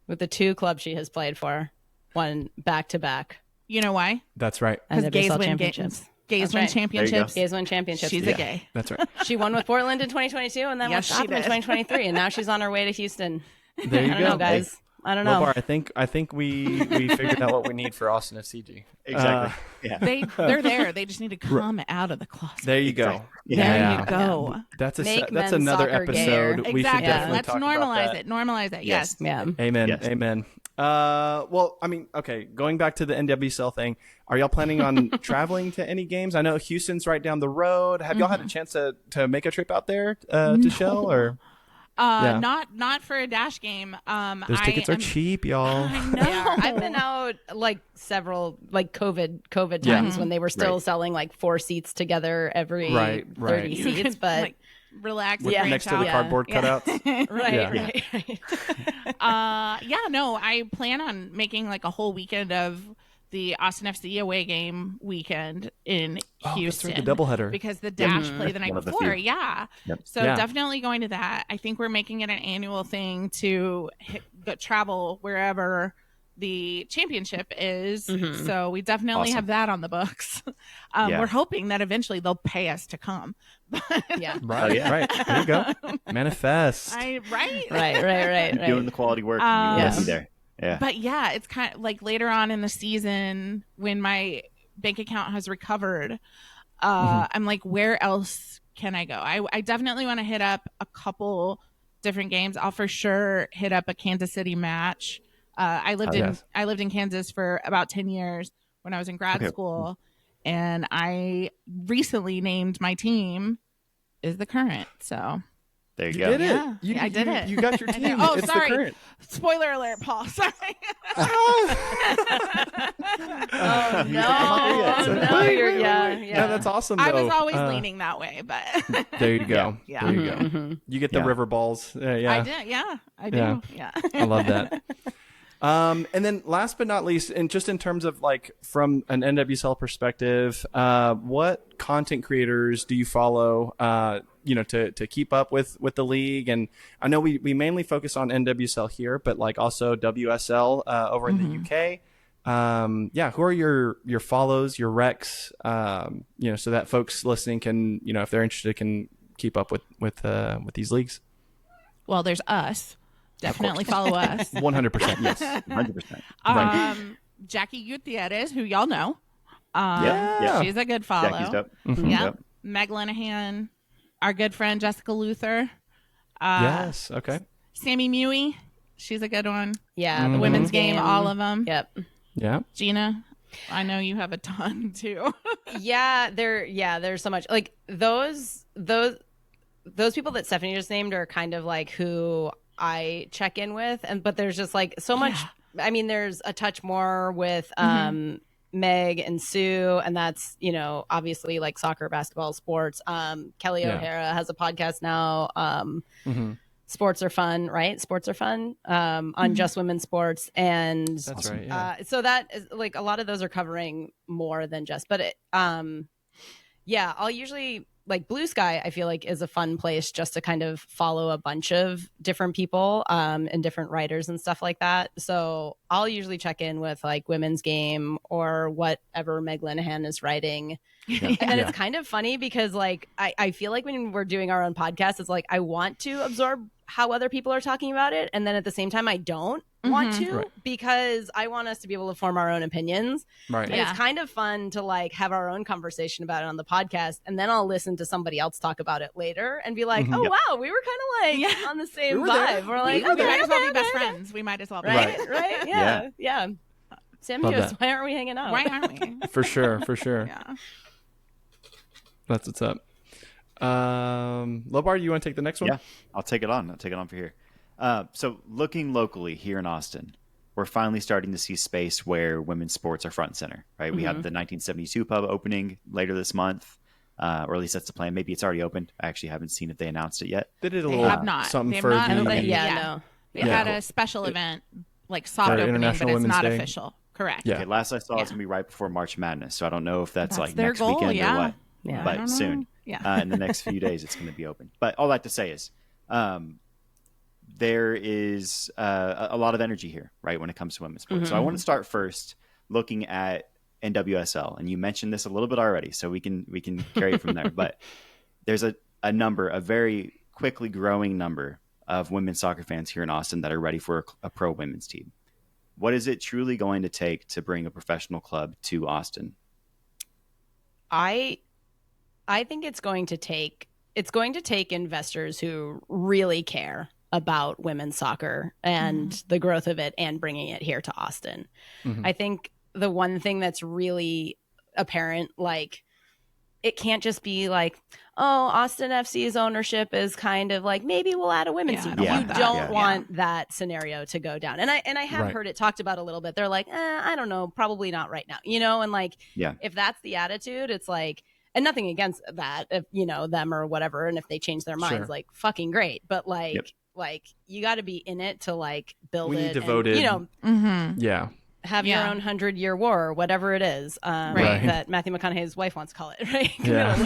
Speaker 5: with the 2 clubs she has played for, won back-to-back.
Speaker 4: You know why?
Speaker 1: That's right.
Speaker 4: Because gays win championships. Gays win championships.
Speaker 5: Gays win championships.
Speaker 4: She's a gay.
Speaker 1: That's right.
Speaker 5: She won with Portland in 2022 and then with Gotham in 2023, and now she's on her way to Houston.
Speaker 1: There you
Speaker 5: go. I don't know, guys. I don't know.
Speaker 1: Lobar, I think we figured out what we need for Austin FCG.
Speaker 2: Exactly.
Speaker 4: They're there. They just need to come out of the closet.
Speaker 1: There you go.
Speaker 4: Exactly. There you go.
Speaker 1: That's another episode.
Speaker 4: Exactly.
Speaker 1: We should definitely
Speaker 4: Let's
Speaker 1: talk
Speaker 4: normalize
Speaker 1: about
Speaker 4: it. Normalize it. Yes.
Speaker 5: Yeah.
Speaker 1: Amen.
Speaker 2: Yes.
Speaker 1: Amen. Well, I mean, okay. Going back to the NWSL thing, are y'all planning on traveling to any games? I know Houston's right down the road. Have y'all had a chance to make a trip out there to Shell or?
Speaker 4: Not for a Dash game.
Speaker 1: Those tickets are cheap, y'all.
Speaker 4: I know.
Speaker 5: I've been out like several COVID times when they were still selling like 4 seats together every 30 seats, but
Speaker 4: like, relax
Speaker 1: next to the cardboard cutouts.
Speaker 5: right.
Speaker 4: No, I plan on making like a whole weekend of the Austin FC away game weekend in Houston.
Speaker 1: That's right, the doubleheader.
Speaker 4: Because the Dash play the night before. So
Speaker 1: Yeah.
Speaker 4: definitely going to that. I think we're making it an annual thing to travel wherever the championship is. So we definitely have that on the books. We're hoping that eventually they'll pay us to come.
Speaker 1: Right. There you go. Manifest.
Speaker 5: Right.
Speaker 2: Doing the quality work. And you will be there. Yeah.
Speaker 4: But yeah, it's kind of like later on in the season when my bank account has recovered, I'm like, where else can I go? I definitely want to hit up a couple different games. I'll for sure hit up a Kansas City match. I lived in Kansas for about 10 years when I was in grad school, and I recently named my team is the Current. So
Speaker 2: there you
Speaker 1: You
Speaker 2: go.
Speaker 1: did it.
Speaker 4: I did it.
Speaker 1: You got your team.
Speaker 4: Oh,
Speaker 1: it's
Speaker 4: sorry.
Speaker 1: The Current.
Speaker 4: Spoiler alert, Paul. Sorry.
Speaker 5: Oh no!
Speaker 1: Wait. Yeah, that's awesome.
Speaker 4: I was
Speaker 1: though.
Speaker 4: always leaning that way, but
Speaker 1: There you go.
Speaker 4: Yeah.
Speaker 1: There you go. You get the river balls.
Speaker 4: I did. Yeah, I do. Yeah.
Speaker 1: I love that. And then last but not least, and just in terms of like from an NWSL perspective, what content creators do you follow, to keep up with the league? And I know we mainly focus on NWSL here, but like also WSL over in the UK. Who are your follows, your recs, so that folks listening can, if they're interested, can keep up with these leagues?
Speaker 4: Well, there's us. Definitely follow us.
Speaker 1: 100%. Yes.
Speaker 2: 100%.
Speaker 4: Jackie Gutierrez, who y'all know.
Speaker 2: Yeah.
Speaker 4: She's a good follow.
Speaker 2: Jackie's dope.
Speaker 1: Mm-hmm.
Speaker 4: Yeah.
Speaker 2: Yep.
Speaker 4: Meg Linehan, our good friend Jessica Luther.
Speaker 1: Yes. Okay.
Speaker 4: Sammy Mewey. She's a good one.
Speaker 5: Yeah.
Speaker 4: The women's game, all of them.
Speaker 5: Yep.
Speaker 1: Yeah.
Speaker 4: Gina, I know you have a ton too.
Speaker 5: There's so much. Like those people that Stefanie just named are kind of like who I check in with, but there's just like so much. I mean, there's a touch more with Meg and Sue, and that's obviously like soccer, basketball, sports. Kelly O'Hara has a podcast now. Sports are fun, right? Sports are fun on Just Women's Sports, and
Speaker 1: that's right. Yeah.
Speaker 5: So that is like a lot of those are covering more than just. But I'll usually. Like Blue Sky, I feel like is a fun place just to kind of follow a bunch of different people and different writers and stuff like that. So I'll usually check in with like Women's Game or whatever Meg Linehan is writing. And then it's kind of funny because like I feel like when we're doing our own podcast, it's like I want to absorb how other people are talking about it. And then at the same time, I don't want to because I want us to be able to form our own opinions.
Speaker 1: Right.
Speaker 5: And it's kind of fun to like have our own conversation about it on the podcast. And then I'll listen to somebody else talk about it later and be like, oh, wow, we were kind of like on the same vibe. We're like,
Speaker 4: we might as well be best friends. We might as well be.
Speaker 5: Right. Yeah. Sam Hughes, why aren't we hanging out?
Speaker 4: Why aren't we?
Speaker 1: For sure.
Speaker 4: Yeah.
Speaker 1: That's what's up. Lobar, you want to take the next one?
Speaker 2: Yeah, I'll take it on for here. So looking locally here in Austin, we're finally starting to see space where women's sports are front and center, right? We have the 1972 pub opening later this month, or at least that's the plan. Maybe it's already opened. I actually haven't seen if they announced it yet.
Speaker 1: They did a
Speaker 4: They
Speaker 1: little
Speaker 4: have not.
Speaker 1: something
Speaker 4: They have
Speaker 1: for
Speaker 4: not.
Speaker 1: the
Speaker 4: They had a special event, like soft
Speaker 1: For
Speaker 4: opening, but
Speaker 1: International
Speaker 4: it's
Speaker 1: Women's
Speaker 4: not
Speaker 1: Day.
Speaker 4: official. Correct.
Speaker 1: Yeah.
Speaker 2: Okay, last I saw it's gonna be right before March Madness, so I don't know if that's like
Speaker 4: their
Speaker 2: next
Speaker 4: goal,
Speaker 2: weekend or what.
Speaker 5: Yeah.
Speaker 4: I
Speaker 2: But
Speaker 4: don't
Speaker 2: soon.
Speaker 4: know. Yeah.
Speaker 2: In the next few days, it's going to be open. But all that to say is, there is a lot of energy here, right, when it comes to women's sports. So I want to start first looking at NWSL, and you mentioned this a little bit already, so we can carry it from there. But there's a very quickly growing number of women's soccer fans here in Austin that are ready for a pro women's team. What is it truly going to take to bring a professional club to Austin?
Speaker 5: I think it's going to take investors who really care about women's soccer and the growth of it and bringing it here to Austin. I think the one thing that's really apparent, like it can't just be like, oh, Austin FC's ownership is kind of like, maybe we'll add a women's team. You don't want that scenario to go down. And I have heard it talked about a little bit. They're like, I don't know, probably not right now, and like, if that's the attitude, it's like, and nothing against that, if them or whatever, and if they change their minds, like fucking great. But like, you got to be in it to like build
Speaker 1: we
Speaker 5: it.
Speaker 1: need devoted.
Speaker 5: Have your own 100-year war or whatever it is that Matthew McConaughey's wife wants to call it, right?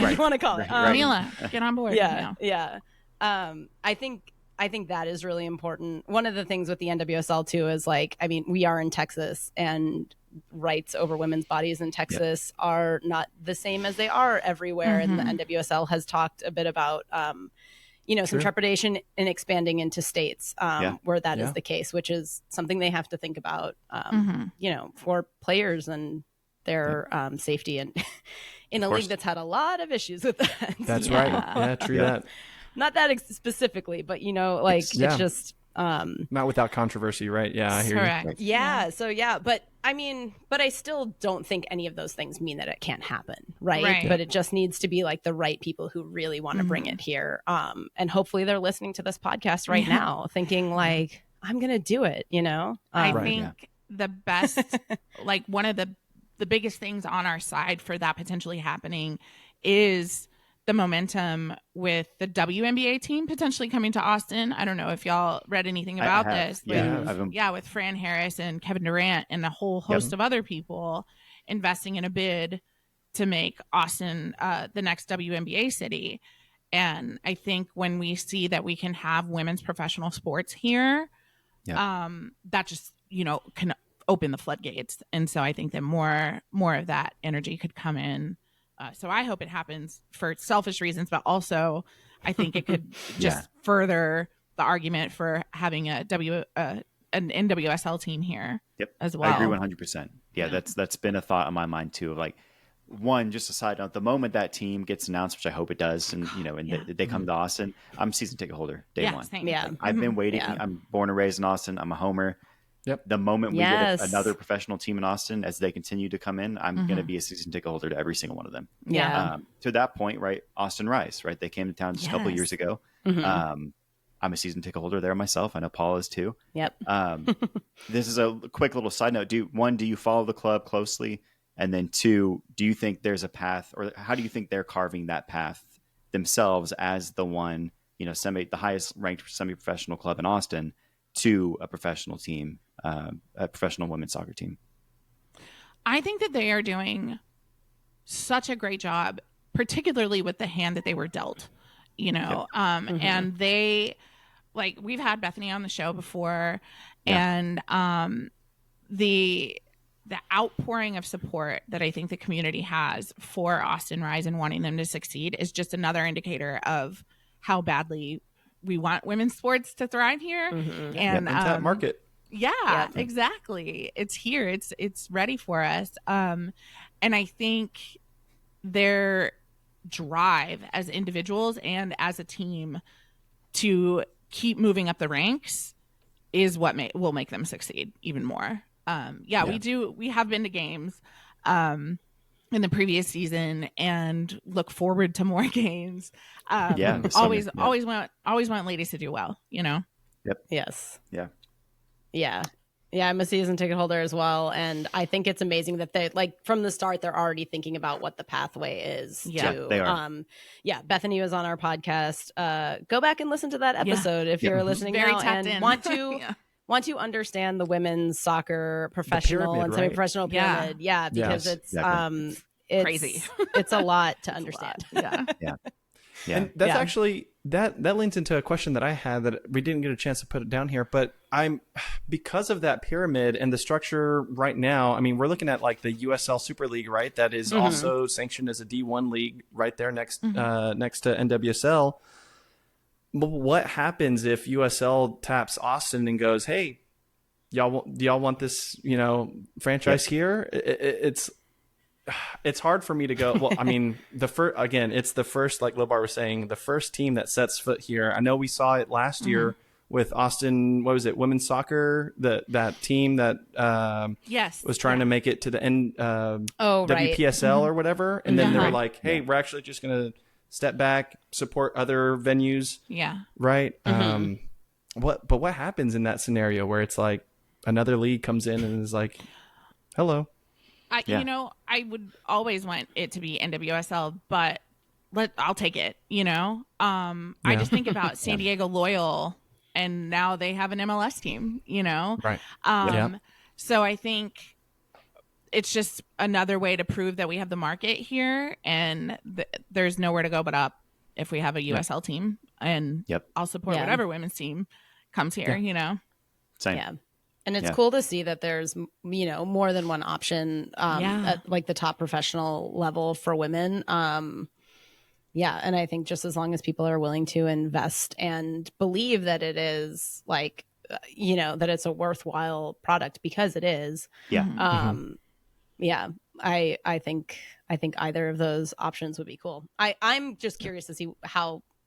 Speaker 5: What you want to call it.
Speaker 4: Mila, get on board.
Speaker 5: Yeah. I think that is really important. One of the things with the NWSL too is like, I mean, we are in Texas, and rights over women's bodies in Texas are not the same as they are everywhere. And the NWSL has talked a bit about, some trepidation in expanding into states where that is the case, which is something they have to think about, for players and their safety, and in a league that's had a lot of issues with that.
Speaker 1: That's right. Yeah, true that.
Speaker 5: Not that specifically, but it's just
Speaker 1: not without controversy, right? Yeah, I hear
Speaker 4: correct.
Speaker 1: you.
Speaker 5: Yeah. So but I still don't think any of those things mean that it can't happen, right? But it just needs to be like the right people who really want to bring it here. And hopefully they're listening to this podcast right now, thinking like, I'm gonna do it.
Speaker 4: I think the best, like one of the biggest things on our side for that potentially happening is the momentum with the WNBA team potentially coming to Austin. I don't know if y'all read anything about this. With Fran Harris and Kevin Durant and a whole host of other people investing in a bid to make Austin the next WNBA city. And I think when we see that we can have women's professional sports here, that just, can open the floodgates. And so I think that more of that energy could come in. So I hope it happens for selfish reasons, but also I think it could just further the argument for having an NWSL team here as well.
Speaker 2: I agree 100%. Yeah, that's been a thought on my mind too. Of like, one, just a side note, the moment that team gets announced, which I hope it does, and they come to Austin, I'm a season ticket holder day one.
Speaker 4: Same.
Speaker 5: Yeah,
Speaker 2: I've been waiting. Yeah. I'm born and raised in Austin. I'm a homer. Yep. The moment we get another professional team in Austin, as they continue to come in, I'm going to be a season ticket holder to every single one of them.
Speaker 5: Yeah.
Speaker 2: To that point, right? Austin Rice, right? They came to town just a couple of years ago. I'm a season ticket holder there myself. I know Paul is too.
Speaker 5: Yep.
Speaker 2: This is a quick little side note. Do you follow the club closely? And then two, do you think there's a path, or how do you think they're carving that path themselves as the one, the highest ranked semi-professional club in Austin to a professional team, a professional women's soccer team?
Speaker 4: I think that they are doing such a great job, particularly with the hand that they were dealt, and they, like, we've had Bethany on the show before, and the outpouring of support that I think the community has for Austin Rise and wanting them to succeed is just another indicator of how badly we want women's sports to thrive here. And
Speaker 1: that market.
Speaker 4: Yeah, exactly. It's here. It's ready for us. And I think their drive as individuals and as a team to keep moving up the ranks is what will make them succeed even more. We have been to games in the previous season and look forward to more games. Always want ladies to do well, Yep.
Speaker 5: Yes.
Speaker 2: Yeah.
Speaker 5: Yeah. Yeah, I'm a season ticket holder as well, and I think it's amazing that they, like, from the start they're already thinking about what the pathway is.
Speaker 2: They are.
Speaker 5: Bethany was on our podcast. Go back and listen to that episode if you're listening
Speaker 4: Very
Speaker 5: now
Speaker 4: tapped
Speaker 5: and
Speaker 4: in.
Speaker 5: want to want to understand the women's soccer professional
Speaker 1: pyramid,
Speaker 5: and semi-professional pyramid.
Speaker 4: Yeah.
Speaker 5: Because it's
Speaker 4: crazy.
Speaker 5: It's a lot to understand.
Speaker 2: Yeah.
Speaker 1: And that's actually that leans into a question that I had that we didn't get a chance to put it down here, but because of that pyramid and the structure right now, I mean, we're looking at like the USL Super League, right? That is also sanctioned as a D1 league right there next to NWSL. But what happens if USL taps Austin and goes, "Hey, do y'all want this, franchise here?" It's hard for me to go. Well, I mean, it's the first, like Lobar was saying, the first team that sets foot here. I know we saw it last year with Austin. What was it? Women's soccer, that team that was trying to make it to the WPSL or whatever, and then they were like, "Hey, we're actually just going to step back, support other venues."
Speaker 4: Yeah.
Speaker 1: Right. What happens in that scenario where it's like another league comes in and is like, "Hello."
Speaker 4: I would always want it to be NWSL, but I'll take it, I just think about San Diego Loyal, and now they have an MLS team,
Speaker 1: Right.
Speaker 4: So I think it's just another way to prove that we have the market here, and there's nowhere to go but up if we have a USL team, and I'll support whatever women's team comes here,
Speaker 2: Same.
Speaker 5: Yeah. And it's cool to see that there's, more than one option at like the top professional level for women. And I think just as long as people are willing to invest and believe that it is like, that it's a worthwhile product, because it is.
Speaker 2: Yeah.
Speaker 5: I think either of those options would be cool. I'm just curious to see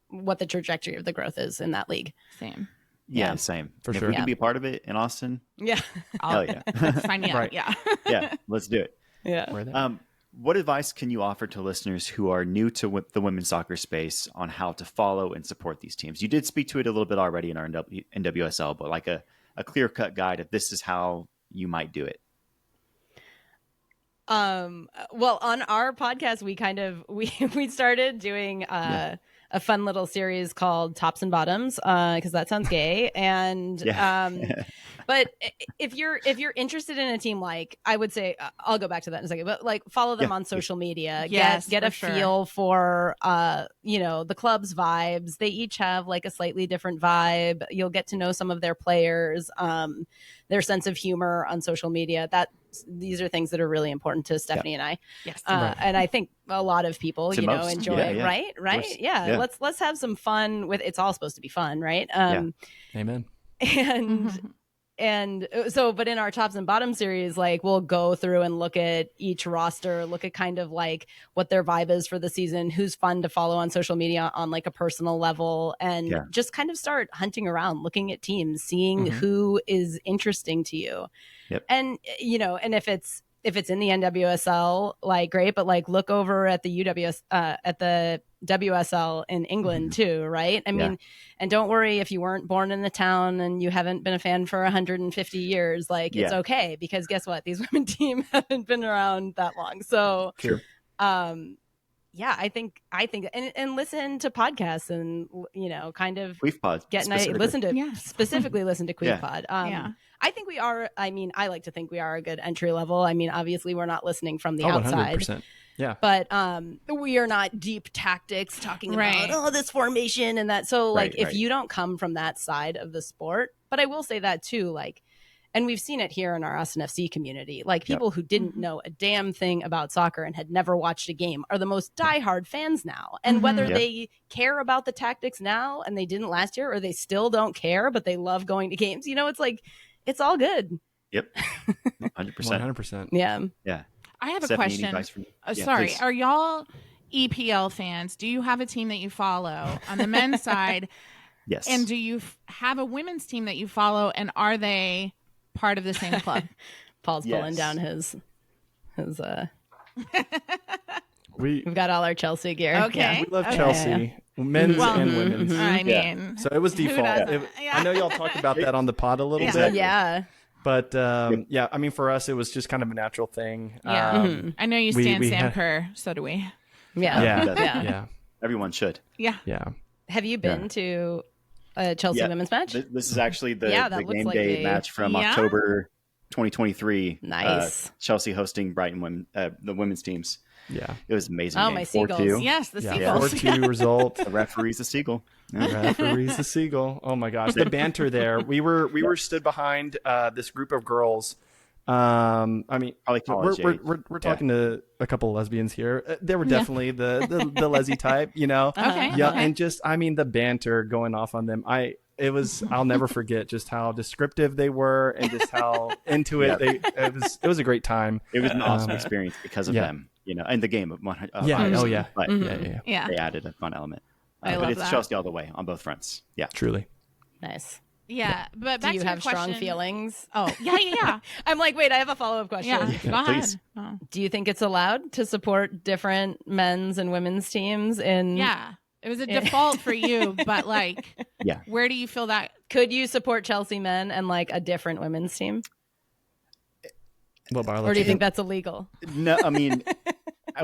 Speaker 5: what the trajectory of the growth is in that league.
Speaker 4: Same.
Speaker 2: Yeah, same.
Speaker 1: For sure.
Speaker 2: If we can be a part of it in Austin, hell yeah.
Speaker 4: Sign me up.
Speaker 1: Right.
Speaker 4: Yeah.
Speaker 2: Yeah, let's do it.
Speaker 5: Yeah.
Speaker 2: What advice can you offer to listeners who are new to the women's soccer space on how to follow and support these teams? You did speak to it a little bit already in our NWSL, but like a clear-cut guide of this is how you might do it.
Speaker 5: Well, on our podcast, we started doing a fun little series called Tops and Bottoms, because that sounds gay. And but if you're interested in a team, like, I would say, I'll go back to that in a second, but like, follow them on social media.
Speaker 4: Yes,
Speaker 5: get
Speaker 4: for
Speaker 5: a
Speaker 4: sure.
Speaker 5: feel for the club's vibes. They each have like a slightly different vibe. You'll get to know some of their players, their sense of humor on social media. These are things that are really important to Stefanie and I.
Speaker 4: Yes.
Speaker 5: And I think a lot of people,
Speaker 2: Most.
Speaker 5: enjoy,
Speaker 2: Yeah.
Speaker 5: right? Yeah. Let's have some fun with, it's all supposed to be fun, right?
Speaker 1: Amen.
Speaker 5: And so, but in our Tops and Bottoms series, like, we'll go through and look at each roster, look at kind of like what their vibe is for the season, who's fun to follow on social media on like a personal level, and just kind of start hunting around, looking at teams, seeing who is interesting to you.
Speaker 2: Yep.
Speaker 5: And, and if it's in the NWSL, like, great, but like, look over at the WSL in England too, right? I mean, and don't worry if you weren't born in the town and you haven't been a fan for 150 years, like, it's okay, because guess what? These women team haven't been around that long. So, I think, and listen to podcasts and, kind of
Speaker 2: QUIF Pod.
Speaker 5: Specifically listen to QUIF Pod. I think we are, I like to think we are a good entry level. I mean, obviously we're not listening from the outside.
Speaker 1: 100%. Yeah.
Speaker 5: But we are not deep tactics talking about, this formation and that. So like, if you don't come from that side of the sport, but I will say that too, like, and we've seen it here in our Austin FC community, like, people who didn't know a damn thing about soccer and had never watched a game are the most diehard fans now. And whether they care about the tactics now and they didn't last year, or they still don't care, but they love going to games, it's like, it's all good.
Speaker 2: Yep. 100%.
Speaker 1: 100%.
Speaker 5: Yeah.
Speaker 2: Yeah.
Speaker 4: I have a
Speaker 2: Stephanie,
Speaker 4: question.
Speaker 2: any advice from you?
Speaker 4: Sorry,
Speaker 2: Please.
Speaker 4: are y'all EPL fans? Do you have a team that you follow on the men's side?
Speaker 2: Yes.
Speaker 4: And do you have a women's team that you follow? And are they part of the same club?
Speaker 5: Paul's pulling down his we've got all our Chelsea gear.
Speaker 4: Okay.
Speaker 1: We love Chelsea, men's and women's.
Speaker 4: I mean,
Speaker 1: So it was default. I know y'all talked about that on the pod a little bit.
Speaker 5: Yeah.
Speaker 1: But I mean, for us, it was just kind of a natural thing.
Speaker 4: Yeah. I know you stand
Speaker 1: we
Speaker 4: Sam
Speaker 1: had-
Speaker 4: Kerr. So do we.
Speaker 1: Yeah.
Speaker 2: Everyone should.
Speaker 4: Yeah.
Speaker 1: Yeah.
Speaker 5: Have you been to a Chelsea women's match?
Speaker 2: This is actually the
Speaker 5: that looks
Speaker 2: game
Speaker 5: like
Speaker 2: day
Speaker 5: a-
Speaker 2: match from
Speaker 4: Yeah?
Speaker 2: October 2023.
Speaker 5: Nice.
Speaker 2: Chelsea hosting Brighton women, the women's teams.
Speaker 1: Yeah.
Speaker 2: It was amazing.
Speaker 5: Oh,
Speaker 2: game.
Speaker 5: my
Speaker 2: 4-2.
Speaker 5: Seagulls.
Speaker 4: Yes, the
Speaker 1: Yeah.
Speaker 4: Seagulls.
Speaker 1: 4-2 result.
Speaker 2: The referee's a seagull.
Speaker 1: Referee's the seagull. Oh my gosh, the banter there. We were stood behind this group of girls. I mean,
Speaker 2: Probably college age.
Speaker 1: we're talking to a couple of lesbians here. They were definitely the lesy type,
Speaker 4: Okay.
Speaker 1: Yeah,
Speaker 4: Okay.
Speaker 1: and just the banter going off on them. I'll never forget just how descriptive they were and just how into it it was a great time.
Speaker 2: It was an awesome experience because of them, and the game of obviously, but
Speaker 4: Yeah.
Speaker 2: they added a fun element.
Speaker 4: I
Speaker 2: but
Speaker 4: love
Speaker 2: it's
Speaker 4: that.
Speaker 2: Chelsea all the way on both fronts. Yeah.
Speaker 1: Truly.
Speaker 5: Nice.
Speaker 4: Yeah. But
Speaker 5: Do
Speaker 4: back
Speaker 5: you
Speaker 4: to your
Speaker 5: have strong
Speaker 4: question.
Speaker 5: feelings?
Speaker 4: Oh, yeah.
Speaker 5: I'm like, wait, I have a follow-up question.
Speaker 4: Yeah. Go ahead.
Speaker 2: Please.
Speaker 4: Oh.
Speaker 5: Do you think it's allowed to support different men's and women's teams in
Speaker 4: Yeah. It was a default for you, but like,
Speaker 2: Yeah.
Speaker 4: where do you feel that?
Speaker 5: Could you support Chelsea men and like a different women's team?
Speaker 1: Or
Speaker 5: Do you think that's illegal?
Speaker 2: No, I mean,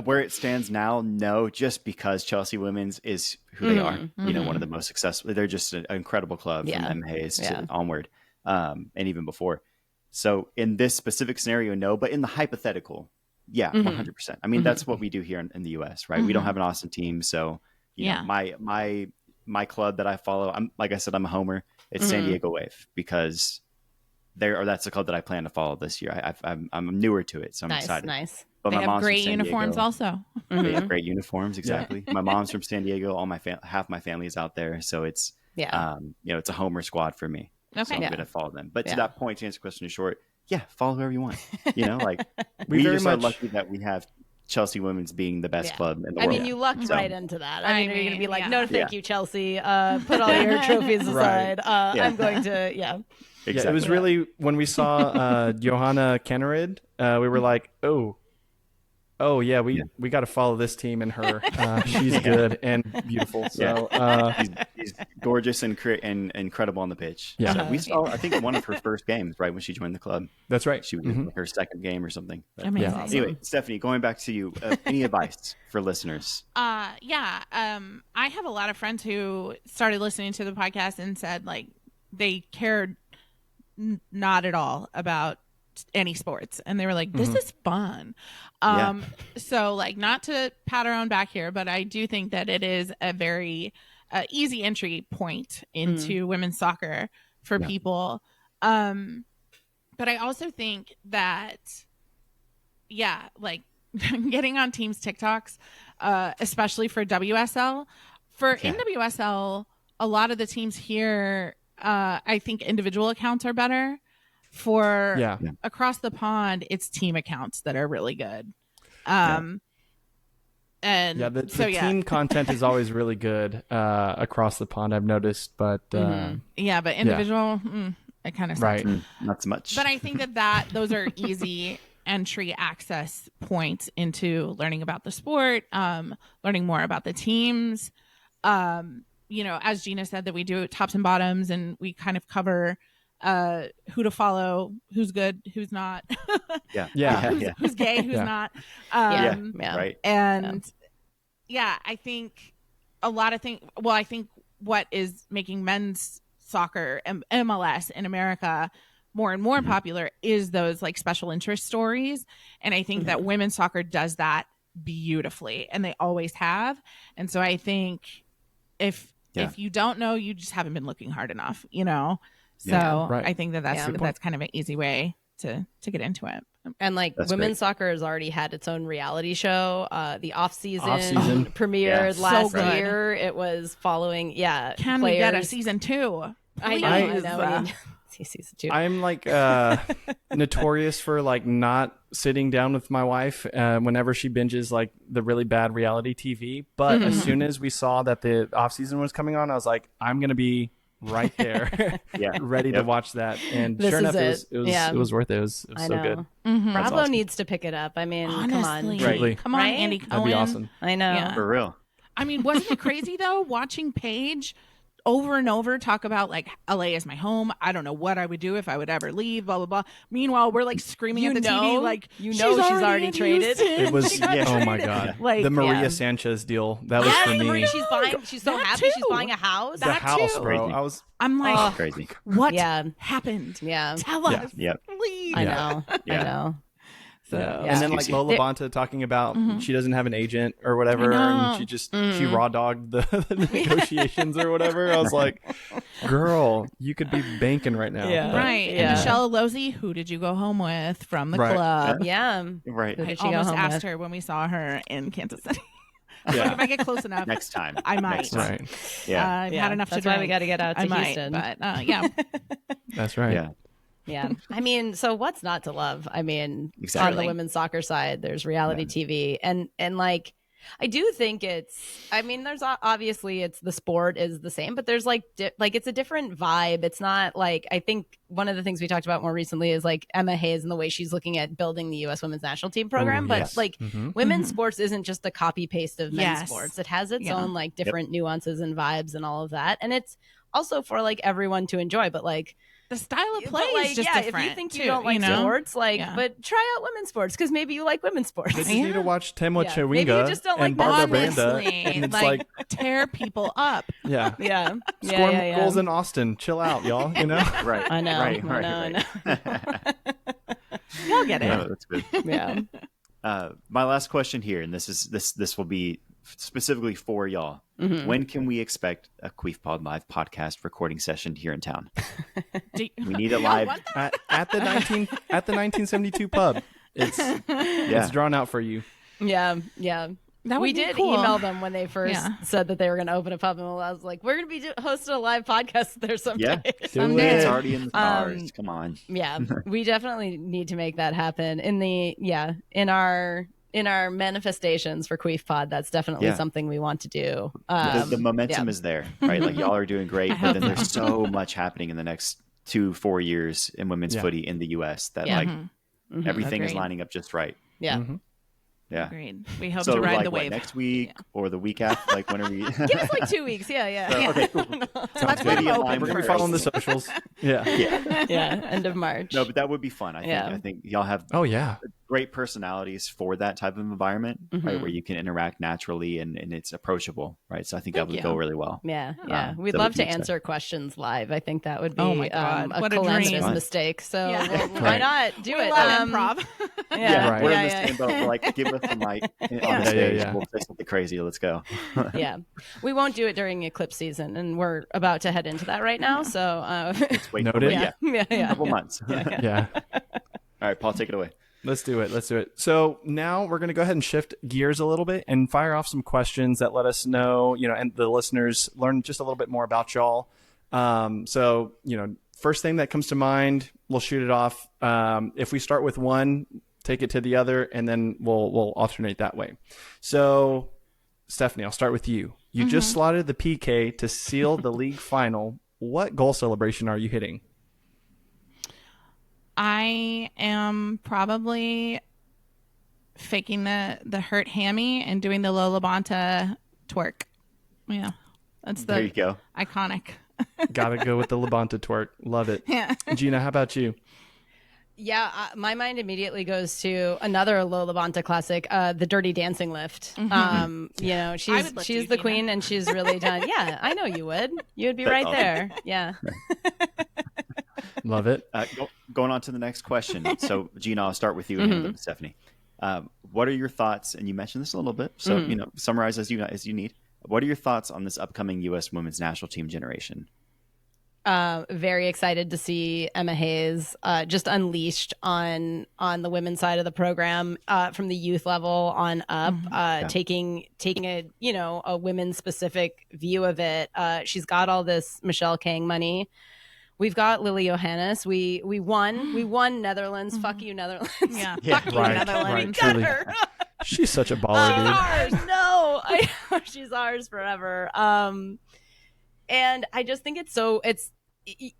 Speaker 2: where it stands now, no, just because Chelsea Women's is who they are. One of the most successful. They're just an incredible club from M. Hayes to onward, and even before. So in this specific scenario, no, but in the hypothetical, 100%. I mean, that's what we do here in the U.S., right? We don't have an Austin team, so you know, my club that I follow, like I said, I'm a homer. It's San Diego Wave because that's the club that I plan to follow this year. I'm newer to it, so I'm excited.
Speaker 5: Nice.
Speaker 2: But
Speaker 4: They
Speaker 2: my
Speaker 4: have
Speaker 2: mom's
Speaker 4: great
Speaker 2: from San
Speaker 4: uniforms
Speaker 2: Diego.
Speaker 4: also.
Speaker 2: They have great uniforms, exactly. My mom's from San Diego. All my half my family is out there, so it's it's a homer squad for me.
Speaker 4: Okay.
Speaker 2: So I'm going to follow them. But to
Speaker 5: Yeah.
Speaker 2: that point, to answer the question in short, follow whoever you want. Like
Speaker 1: We
Speaker 2: we
Speaker 1: very
Speaker 2: just are
Speaker 1: much-
Speaker 2: lucky that we have Chelsea Women's being the best club in the
Speaker 5: I
Speaker 2: world.
Speaker 5: mean, you lucked
Speaker 2: So-
Speaker 5: right into that. I mean, you're going to be like,
Speaker 4: yeah.
Speaker 5: no, thank you, Chelsea. Put all your trophies aside. I'm going to,
Speaker 2: Exactly.
Speaker 1: Yeah, it was really when we saw Johanna Kennerid, we were like, oh, Oh yeah, we got to follow this team and her. She's good and beautiful. So
Speaker 2: she's gorgeous and incredible on the pitch.
Speaker 1: Yeah.
Speaker 2: So we saw, I think, one of her first games right when she joined the club.
Speaker 1: That's right.
Speaker 2: She was in her second game or something. But,
Speaker 4: Amazing.
Speaker 2: Anyway, Stefanie, going back to you, any advice for listeners?
Speaker 4: I have a lot of friends who started listening to the podcast and said like they cared not at all about any sports, and they were like, this is fun. So like, not to pat our own back here, but I do think that it is a very easy entry point into women's soccer for people. But I also think that like getting on teams TikToks, especially for WSL, NWSL, a lot of the teams here, I think individual accounts are better. For across the pond, it's team accounts that are really good. And
Speaker 1: the team content is always really good across the pond, I've noticed. But
Speaker 4: but individual, it kind of sucks.
Speaker 1: Right,
Speaker 2: not so much.
Speaker 4: But I think that those are easy entry access points into learning about the sport, learning more about the teams. As Gina said, that we do tops and bottoms, and we kind of cover who to follow, who's good, who's not, who's gay, who's not,
Speaker 2: right.
Speaker 4: And I think a lot of things. Well, I think what is making men's soccer and MLS in America more and more popular is those like special interest stories, and I think that women's soccer does that beautifully, and they always have. And so I think if you don't know, you just haven't been looking hard enough, So I think that's kind of an easy way to get into it.
Speaker 5: And like
Speaker 2: That's
Speaker 5: women's
Speaker 2: great.
Speaker 5: soccer has already had its own reality show. The off-season premiered last year. It was following,
Speaker 4: Can we get a season 2?
Speaker 5: I know. Season 2.
Speaker 1: I'm like notorious for like not sitting down with my wife whenever she binges like the really bad reality TV. But as soon as we saw that the off season was coming on, I was like, I'm gonna be right there, ready to watch that. And sure enough, it was worth it. It was so good.
Speaker 5: Bravo
Speaker 2: awesome.
Speaker 5: needs to pick it up. I mean,
Speaker 4: Honestly,
Speaker 5: come on,
Speaker 4: come on, Andy Cohen.
Speaker 1: That'd be awesome.
Speaker 5: I know.
Speaker 4: Yeah.
Speaker 2: For real.
Speaker 4: I mean, wasn't it crazy though, watching Paige over and over talk about like LA is my home. I don't know what I would do if I would ever leave, blah blah blah. Meanwhile, we're like screaming at the TV like
Speaker 5: she's already traded.
Speaker 1: It was oh my god.
Speaker 4: Like
Speaker 1: the Maria Sanchez deal. That was for me.
Speaker 5: Maria, she's so happy she's buying a house.
Speaker 1: The house, bro.
Speaker 2: Crazy.
Speaker 4: I'm like,
Speaker 2: crazy.
Speaker 4: What happened?
Speaker 5: Yeah.
Speaker 4: Tell us, please.
Speaker 5: I know.
Speaker 2: Yeah.
Speaker 5: I know.
Speaker 4: So,
Speaker 1: And then like Lola Bonta talking about she doesn't have an agent or whatever, and she just she raw dogged the negotiations or whatever. I was like, girl, you could be banking right now.
Speaker 5: Yeah.
Speaker 1: But,
Speaker 4: right. And Michelle Lozzi, who did you go home with from the club?
Speaker 5: Yeah.
Speaker 2: Right.
Speaker 4: I almost asked her when we saw her in Kansas City.
Speaker 1: Yeah.
Speaker 4: If I get close enough,
Speaker 2: Next time.
Speaker 4: I might.
Speaker 1: Right.
Speaker 2: Yeah.
Speaker 4: I've had enough
Speaker 5: That's
Speaker 4: to drink.
Speaker 5: why we got to get out to
Speaker 4: I might,
Speaker 5: Houston.
Speaker 4: but yeah.
Speaker 1: That's right.
Speaker 2: Yeah.
Speaker 5: Yeah. I mean, so what's not to love? I mean,
Speaker 2: Exactly.
Speaker 5: on the women's soccer side, there's reality TV. And like, I do think there's obviously it's the sport is the same, but there's like it's a different vibe. It's not like, I think one of the things we talked about more recently is like Emma Hayes and the way she's looking at building the U.S. women's national team program. But like women's sports isn't just the copy paste of men's sports. It has its own like different nuances and vibes and all of that. And it's also for like everyone to enjoy, but like,
Speaker 4: the style of play is just different.
Speaker 5: If you think
Speaker 4: too,
Speaker 5: you don't like sports, but try out women's sports because maybe you like women's sports.
Speaker 1: They just need to watch Temwa Chawinga
Speaker 5: Maybe you just don't
Speaker 1: and
Speaker 5: like
Speaker 1: Barbara
Speaker 5: men's
Speaker 1: Banda.
Speaker 4: Honestly,
Speaker 1: And it's like
Speaker 4: tear people up.
Speaker 1: yeah.
Speaker 5: Yeah.
Speaker 1: Goals in Austin. Chill out, y'all. You know?
Speaker 2: Right.
Speaker 5: I know.
Speaker 2: Right.
Speaker 5: I know.
Speaker 4: Y'all get it.
Speaker 2: Yeah, that's good.
Speaker 5: Yeah.
Speaker 2: My last question here, and this will be specifically for y'all. When can we expect a QUIF Pod Live podcast recording session here in town? We need a live
Speaker 1: at the 1972 pub. It's drawn out for you.
Speaker 5: Yeah. We did email them when they first said that they were going to open a pub, and I was like, "We're going to be hosting a live podcast there someday."
Speaker 2: Yeah, it's already in the stars. Come on.
Speaker 5: Yeah, we definitely need to make that happen in our manifestations for QUIF Pod. That's definitely something we want to do.
Speaker 2: The momentum is there, right? Like y'all are doing great, but then there's so much happening in the next 2-4 years in women's footy in the U.S. that like everything is lining up just right.
Speaker 5: Yeah.
Speaker 2: Yeah.
Speaker 4: Agreed. We hope
Speaker 2: So
Speaker 4: to ride
Speaker 2: like
Speaker 4: the
Speaker 2: what,
Speaker 4: wave
Speaker 2: next week or the week after, like whenever you.
Speaker 5: Give us like 2 weeks. Yeah.
Speaker 2: So, okay, cool.
Speaker 4: Let's let them
Speaker 2: Maybe in
Speaker 4: open
Speaker 2: line
Speaker 1: We're
Speaker 2: with
Speaker 1: gonna be
Speaker 2: the
Speaker 1: following the
Speaker 2: rest.
Speaker 1: socials. Yeah.
Speaker 5: Yeah. End of March.
Speaker 2: No, but that would be fun. I think y'all have
Speaker 1: Oh yeah.
Speaker 2: great personalities for that type of environment, right? Where you can interact naturally and it's approachable, right? So I think that
Speaker 5: Thank
Speaker 2: would
Speaker 5: you.
Speaker 2: go really well.
Speaker 5: Yeah. We'd
Speaker 2: so
Speaker 5: love
Speaker 2: we
Speaker 5: to
Speaker 2: can
Speaker 5: answer questions live. I think that would be
Speaker 4: Oh my God,
Speaker 5: a
Speaker 4: what a
Speaker 5: calamitous
Speaker 4: dream.
Speaker 5: mistake. So
Speaker 4: Yeah.
Speaker 5: why
Speaker 1: Right.
Speaker 5: not do
Speaker 4: We
Speaker 5: it?
Speaker 4: love improv.
Speaker 5: Yeah.
Speaker 1: right.
Speaker 2: We're in
Speaker 5: Yeah.
Speaker 2: the same boat. We're like, give us some light on the
Speaker 1: Yeah,
Speaker 2: stage.
Speaker 1: yeah.
Speaker 2: We'll say something crazy. Let's go.
Speaker 5: Yeah. We won't do it during eclipse season, and we're about to head into that right now. So
Speaker 2: Let's wait
Speaker 1: Noted.
Speaker 2: a couple months.
Speaker 1: Yeah.
Speaker 2: All right, Paul, take it away.
Speaker 1: Let's do it. So now we're going to go ahead and shift gears a little bit and fire off some questions that let us know, and the listeners learn just a little bit more about y'all. So, first thing that comes to mind, we'll shoot it off. If we start with one, take it to the other, and then we'll alternate that way. So, Stefanie, I'll start with you. You just slotted the PK to seal the league final. What goal celebration are you hitting?
Speaker 4: I am probably faking the hurt hammy and doing the Lola Bonta twerk. Yeah, that's
Speaker 2: There you
Speaker 4: the
Speaker 2: go.
Speaker 4: iconic.
Speaker 1: Gotta go with the Labonta twerk. Love it.
Speaker 4: Yeah.
Speaker 1: Gina, how about you?
Speaker 5: Yeah, my mind immediately goes to another Lola Bonta classic, the Dirty Dancing lift.
Speaker 4: Mm-hmm. I would lift
Speaker 5: she's
Speaker 4: you,
Speaker 5: the
Speaker 4: Gina.
Speaker 5: queen, and she's really done. Yeah, I know you would. You would be
Speaker 2: That's
Speaker 5: right
Speaker 2: awesome.
Speaker 5: there. Yeah.
Speaker 1: Love it.
Speaker 2: Going on to the next question. So, Gina, I'll start with you and hand it to Stephanie. What are your thoughts? And you mentioned this a little bit, so summarize as you need. What are your thoughts on this upcoming U.S. women's national team generation?
Speaker 5: Very excited to see Emma Hayes just unleashed on the women's side of the program from the youth level on up, taking a women's specific view of it. She's got all this Michelle Kang money. We've got Lily Johannes. We won Netherlands. Fuck you, Netherlands.
Speaker 4: Yeah.
Speaker 2: Yeah,
Speaker 4: Fuck you,
Speaker 1: right,
Speaker 4: Netherlands.
Speaker 1: right.
Speaker 5: We got
Speaker 1: Truly.
Speaker 5: her.
Speaker 1: She's such a baller, dude.
Speaker 5: Ours. No, I know she's ours forever. And I just think it's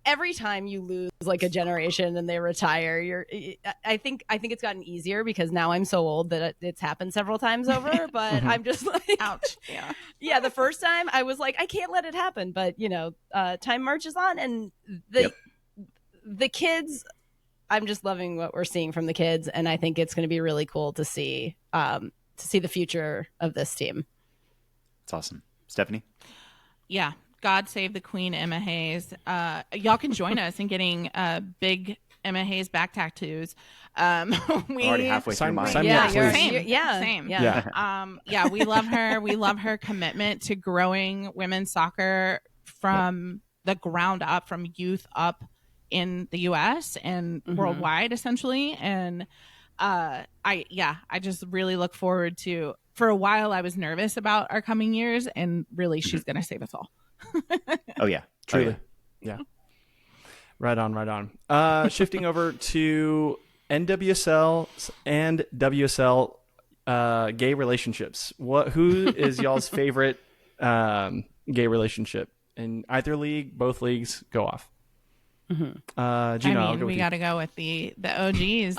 Speaker 5: every time you lose like a generation and they retire, I think it's gotten easier because now I'm so old that it's happened several times over. But I'm just like,
Speaker 4: Ouch.
Speaker 5: yeah. The first time I was like, I can't let it happen. But time marches on, and the kids. I'm just loving what we're seeing from the kids, and I think it's going to be really cool to see the future of this team.
Speaker 2: It's awesome. Stephanie?
Speaker 4: Yeah. God save the Queen, Emma Hayes. Y'all can join us in getting big Emma Hayes back tattoos. We
Speaker 2: Already halfway through
Speaker 1: Sign
Speaker 2: mine.
Speaker 1: me up, please.
Speaker 4: Same.
Speaker 1: Yeah.
Speaker 4: We love her. We love her commitment to growing women's soccer from the ground up, from youth up in the U.S. and worldwide, essentially. And I just really look forward to. For a while, I was nervous about our coming years, and really, she's going to save us all.
Speaker 2: Oh yeah,
Speaker 1: Truly. Yeah. Right on. Shifting over to NWSL and WSL gay relationships. Who is y'all's favorite gay relationship in either league? Both leagues? Go off. Gina, I'll go with
Speaker 4: we
Speaker 1: you.
Speaker 4: got to go with the OGs.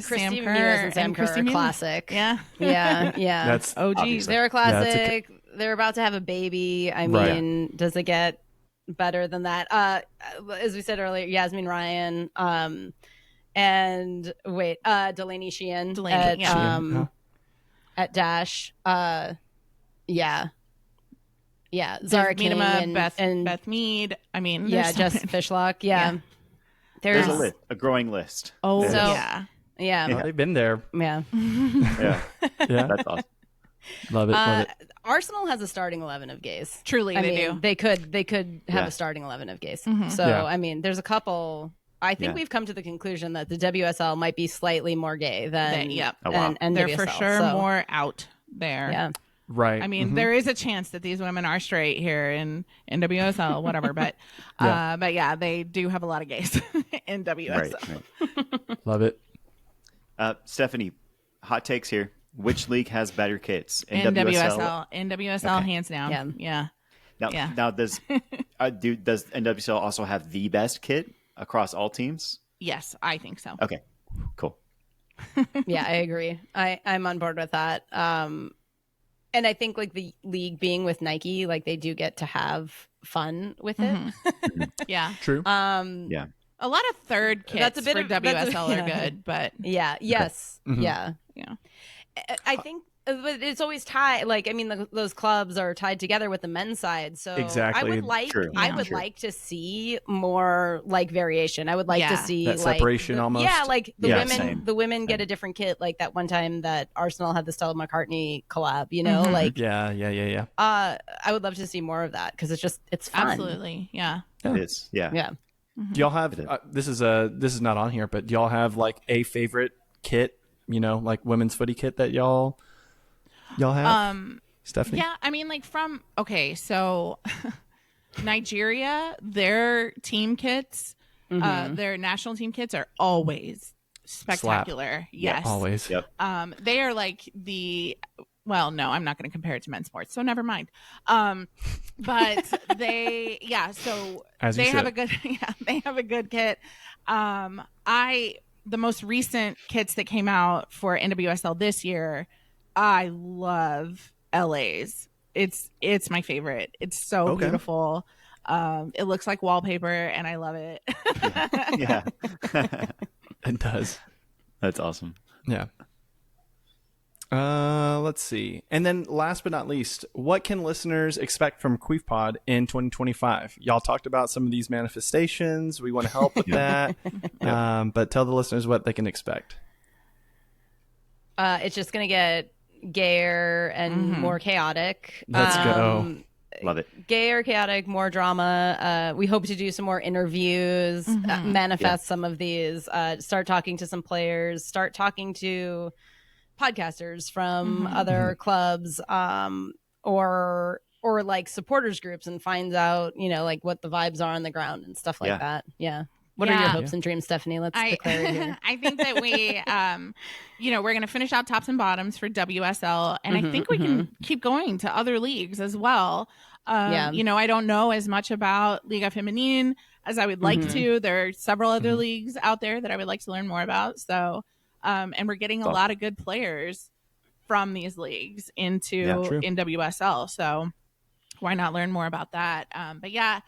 Speaker 5: Christy
Speaker 4: Sam Kerr
Speaker 5: Ramirez and Sam
Speaker 4: and
Speaker 5: Kerr
Speaker 4: Christy
Speaker 5: are
Speaker 4: Ramirez.
Speaker 5: classic.
Speaker 4: Yeah.
Speaker 5: Yeah.
Speaker 1: That's
Speaker 4: OGs.
Speaker 2: obviously.
Speaker 5: They're a
Speaker 1: Yeah, that's
Speaker 5: classic. They're about to have a baby. I
Speaker 1: Right.
Speaker 5: mean, does it get better than that? As we said earlier, Yasmin Ryan, and Delaney Sheehan at
Speaker 1: Sheehan,
Speaker 5: at Dash. Zara King
Speaker 4: Minima,
Speaker 5: and
Speaker 4: Beth Mead. I mean,
Speaker 5: yeah,
Speaker 4: there's
Speaker 5: Jess Fishlock. Yeah.
Speaker 2: There's a growing list.
Speaker 4: Oh,
Speaker 2: There's-
Speaker 4: yeah.
Speaker 5: Yeah.
Speaker 1: Oh, they've been there.
Speaker 5: Yeah.
Speaker 2: yeah,
Speaker 1: Yeah.
Speaker 2: that's awesome.
Speaker 1: Love it.
Speaker 5: Arsenal has a starting 11 of gays.
Speaker 4: Truly,
Speaker 5: I
Speaker 4: they
Speaker 5: mean,
Speaker 4: do.
Speaker 5: They could have
Speaker 2: Yeah.
Speaker 5: a starting 11 of gays.
Speaker 4: Mhm.
Speaker 5: So,
Speaker 1: Yeah.
Speaker 5: I mean, there's a couple. I think
Speaker 2: Yeah.
Speaker 5: we've come to the conclusion that the WSL might be slightly more gay than
Speaker 4: Yep.
Speaker 2: Oh, wow.
Speaker 5: and
Speaker 4: They're
Speaker 5: NWSL.
Speaker 4: for sure
Speaker 5: So,
Speaker 4: more out there.
Speaker 5: Yeah.
Speaker 1: Right.
Speaker 4: I mean,
Speaker 1: Mhm.
Speaker 4: there is a chance that these women are straight here in WSL, whatever. But,
Speaker 1: Yeah.
Speaker 4: but yeah, they do have a lot of gays in WSL.
Speaker 2: Right.
Speaker 1: Love it.
Speaker 2: Stephanie, hot takes here. Which league has better kits?
Speaker 4: NWSL,
Speaker 2: Okay.
Speaker 4: hands down. Yeah.
Speaker 2: Now does NWSL also have the best kit across all teams?
Speaker 4: Yes, I think so.
Speaker 2: Okay, cool.
Speaker 5: Yeah, I agree. I'm on board with that. And I think like the league being with Nike, like they do get to have fun with it.
Speaker 4: Yeah.
Speaker 1: True.
Speaker 2: Yeah.
Speaker 4: A lot of third kits
Speaker 5: That's a bit
Speaker 4: for
Speaker 5: of- that's a-
Speaker 4: WSL are good, but
Speaker 5: Yeah. Yes.
Speaker 1: Mhm.
Speaker 5: Yeah.
Speaker 4: yeah.
Speaker 5: I think but it's always tied. Like, I mean, those clubs are tied together with the men's side. So
Speaker 1: Exactly.
Speaker 5: I would like,
Speaker 2: True.
Speaker 5: I
Speaker 4: Yeah.
Speaker 5: would
Speaker 2: True.
Speaker 5: like to see more like variation. I would like to
Speaker 4: Yeah.
Speaker 5: see
Speaker 1: That
Speaker 5: like
Speaker 1: separation almost.
Speaker 5: Yeah, like the
Speaker 2: Yeah,
Speaker 5: women,
Speaker 2: same.
Speaker 5: the women get
Speaker 2: Same.
Speaker 5: a different kit. Like that one time that Arsenal had the Stella McCartney collab. You know,
Speaker 4: Mhm.
Speaker 5: like
Speaker 1: Yeah.
Speaker 5: I would love to see more of that because it's fun.
Speaker 4: Absolutely. Yeah.
Speaker 1: Yeah.
Speaker 2: It is. Yeah.
Speaker 5: Yeah.
Speaker 4: Mhm.
Speaker 1: Do y'all have
Speaker 2: It is.
Speaker 1: this is not on here, but do y'all have like a favorite kit? You know, like women's footy kit that y'all have? Stephanie.
Speaker 4: Yeah, I mean, like so Nigeria, their team kits, their national team kits are always spectacular. Yes,
Speaker 1: Always.
Speaker 2: Yep.
Speaker 4: They are like well, no, I'm not going to compare it to men's sports, so never mind. But so
Speaker 1: As you
Speaker 4: they have
Speaker 1: should.
Speaker 4: a good, they have a good kit. The most recent kits that came out for NWSL this year, I love LA's. It's my favorite. It's so
Speaker 1: Okay.
Speaker 4: beautiful. It looks like wallpaper, and I love it.
Speaker 2: Yeah.
Speaker 1: It does.
Speaker 2: That's awesome.
Speaker 1: Yeah. Let's see. And then last but not least, what can listeners expect from QUIF Pod in 2025? Y'all talked about some of these manifestations. We want to help with that. But tell the listeners what they can expect.
Speaker 5: It's just gonna get gayer and more chaotic.
Speaker 1: Let's go.
Speaker 2: Love it.
Speaker 5: Gayer, chaotic, more drama. We hope to do some more interviews, manifest some of these, start talking to some players, start talking to podcasters from other clubs, or like supporters groups, and find out, you know, like what the vibes are on the ground and stuff like that. Yeah. What are your hopes and dreams, Stephanie? Let's declare it here.
Speaker 4: I think that we, we're going to finish out tops and bottoms for WSL, and I think we can keep going to other leagues as well. I don't know as much about Liga Femenine as I would like to. There are several other leagues out there that I would like to learn more about. So, and we're getting a lot of good players from these leagues into NWSL. So why not learn more about that? But yeah,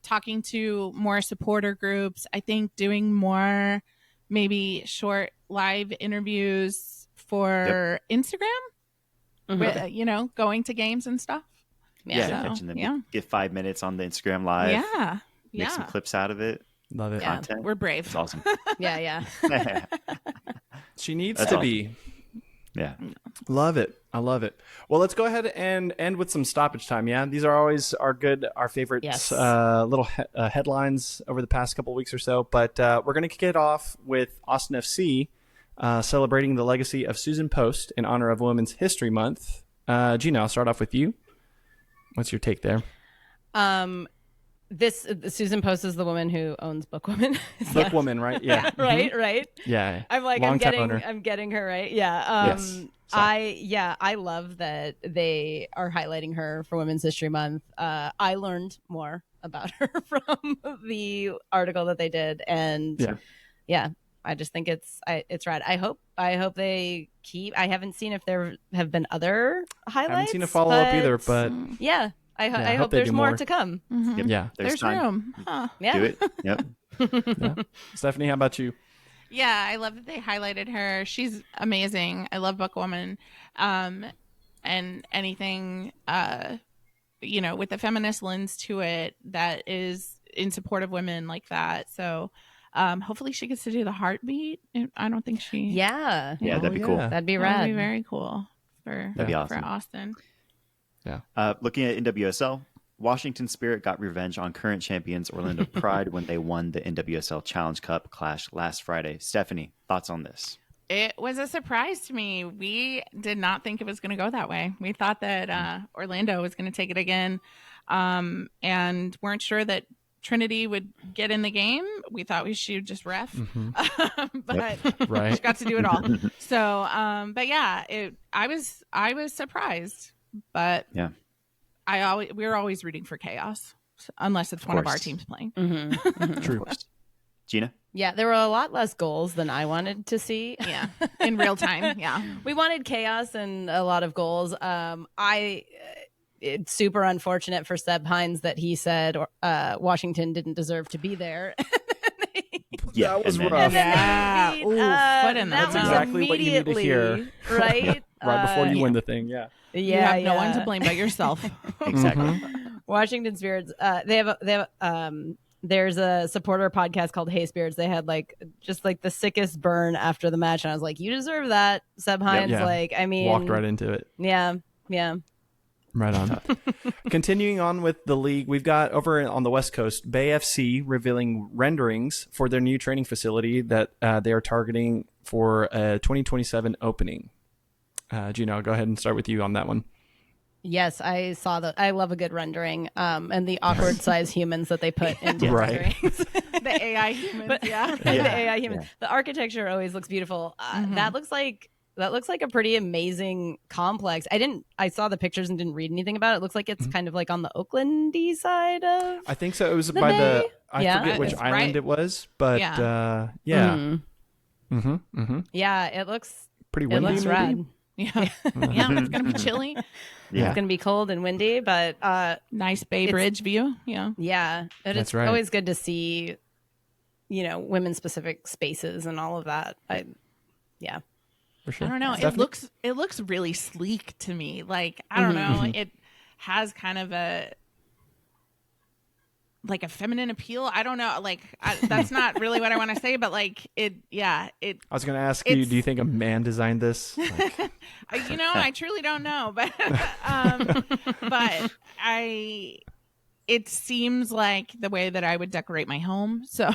Speaker 4: talking to more supporter groups. I think doing more maybe short live interviews for Instagram, with, going to games and stuff.
Speaker 2: Yeah.
Speaker 4: So,
Speaker 2: Catching them.
Speaker 4: yeah.
Speaker 2: Get 5 minutes on the Instagram live.
Speaker 4: Yeah.
Speaker 2: Make some clips out of it.
Speaker 1: Love it.
Speaker 5: Yeah.
Speaker 2: Content.
Speaker 4: We're brave.
Speaker 2: It's awesome.
Speaker 5: Yeah.
Speaker 1: She needs
Speaker 2: That's
Speaker 1: to
Speaker 2: awesome.
Speaker 1: be.
Speaker 2: Yeah.
Speaker 1: Love it. I love it. Well, let's go ahead and end with some stoppage time. Yeah, these are always our favorite
Speaker 5: Yes.
Speaker 1: little headlines over the past couple weeks or so. But we're going to kick it off with Austin FC celebrating the legacy of Susan Post in honor of Women's History Month. Gina, I'll start off with you. What's your take there?
Speaker 5: This Susan Post is the woman who owns Bookwoman.
Speaker 1: Bookwoman, right? Yeah.
Speaker 5: Right.
Speaker 1: Yeah.
Speaker 5: I'm like,
Speaker 1: Longtime owner.
Speaker 5: I'm getting her right. Yeah.
Speaker 1: Yes.
Speaker 5: I love that they are highlighting her for Women's History Month. I learned more about her from the article that they did, and I just think it's rad. I hope they keep. I haven't seen if there have been other highlights.
Speaker 1: I haven't seen a follow up either, but
Speaker 5: yeah, I
Speaker 1: I
Speaker 5: hope
Speaker 1: they
Speaker 5: there's
Speaker 1: do
Speaker 5: more
Speaker 1: more.
Speaker 5: to come.
Speaker 2: Yep.
Speaker 1: yeah.
Speaker 4: There's
Speaker 2: time.
Speaker 4: room. Huh.
Speaker 5: Yeah,
Speaker 2: Do it. Yep.
Speaker 1: Stephanie, how about you?
Speaker 4: Yeah, I love that they highlighted her. She's amazing. I love Bookwoman. And anything, with the feminist lens to it that is in support of women like that. So hopefully she gets to do the heartbeat. I don't think she.
Speaker 5: yeah,
Speaker 2: Yeah,
Speaker 1: Oh,
Speaker 2: that'd be cool.
Speaker 1: yeah.
Speaker 5: that'd be
Speaker 4: That would
Speaker 5: rad.
Speaker 4: be very cool for
Speaker 2: That'd be awesome.
Speaker 4: for Austin.
Speaker 2: Looking at NWSL, Washington Spirit got revenge on current champions Orlando Pride when they won the NWSL Challenge Cup clash last Friday. Stephanie, thoughts on this?
Speaker 4: It was a surprise to me. We did not think it was going to go that way. We thought that Orlando was going to take it again, and weren't sure that Trinity would get in the game. We thought she would just ref, but
Speaker 1: Right.
Speaker 4: she got to do it all. So, but yeah, I was surprised, but
Speaker 2: Yeah.
Speaker 4: we're always rooting for chaos, unless it's one of our
Speaker 2: course.
Speaker 4: teams playing.
Speaker 5: Mhm.
Speaker 1: True.
Speaker 2: Of course. Gina?
Speaker 5: Yeah, there were a lot less goals than I wanted to see.
Speaker 4: Yeah, in real time. Yeah,
Speaker 5: we wanted chaos and a lot of goals. It's super unfortunate for Seb Hines that he said Washington didn't deserve to be there.
Speaker 2: Yeah,
Speaker 3: that was
Speaker 2: and then-
Speaker 3: rough.
Speaker 4: Yeah.
Speaker 5: Beat,
Speaker 4: Ooh, foot in
Speaker 5: that
Speaker 4: the
Speaker 5: was
Speaker 4: mouth.
Speaker 1: exactly what you need to hear.
Speaker 5: right?
Speaker 1: Right before you win the thing. Yeah.
Speaker 4: You have no one to blame but yourself.
Speaker 2: Exactly.
Speaker 5: Washington Spirits. They have there's a supporter podcast called Hey Spirits. They had just the sickest burn after the match, and I was like, you deserve that, Seb Hines.
Speaker 1: Yeah.
Speaker 5: I mean,
Speaker 1: Walked right into it.
Speaker 5: Yeah.
Speaker 1: Right on. Continuing on with the league, we've got over on the West Coast, Bay FC revealing renderings for their new training facility that they are targeting for a 2027 opening. Gina, I'll go ahead and start with you on that one.
Speaker 5: Yes, I saw that. I love a good rendering, and the awkward size humans that they put into
Speaker 1: Right.
Speaker 5: renderings.
Speaker 4: The AI humans, yeah.
Speaker 5: The AI humans. The architecture always looks beautiful. That looks like a pretty amazing complex. I saw the pictures and didn't read anything about it. It looks like it's kind of on the Oaklandy side of.
Speaker 1: I think so. It was
Speaker 5: The
Speaker 1: by
Speaker 5: Bay?
Speaker 1: I
Speaker 5: Yeah.
Speaker 1: forget which
Speaker 4: It's
Speaker 1: island
Speaker 4: right.
Speaker 1: it was, but
Speaker 4: Yeah.
Speaker 1: yeah.
Speaker 5: Mhm. Yeah, it looks
Speaker 1: Pretty windy.
Speaker 5: it looks
Speaker 1: maybe?
Speaker 5: rad.
Speaker 4: Yeah. Yeah, it's gonna be chilly.
Speaker 2: Yeah.
Speaker 5: It's gonna be cold and windy, but
Speaker 4: Nice Bay
Speaker 5: It's-
Speaker 4: Bridge view. Yeah.
Speaker 5: yeah,
Speaker 1: That's
Speaker 5: it's
Speaker 1: right.
Speaker 5: always good to see, women specific spaces and all of that. Yeah.
Speaker 1: For sure.
Speaker 4: I don't know.
Speaker 1: Stefanie?
Speaker 4: It looks really sleek to me. I don't know. It has kind of a feminine appeal. I don't know. That's not really what I want to say, but it.
Speaker 1: I was going to ask you, do you think a man designed this?
Speaker 4: I truly don't know, but it seems like the way that I would decorate my home. So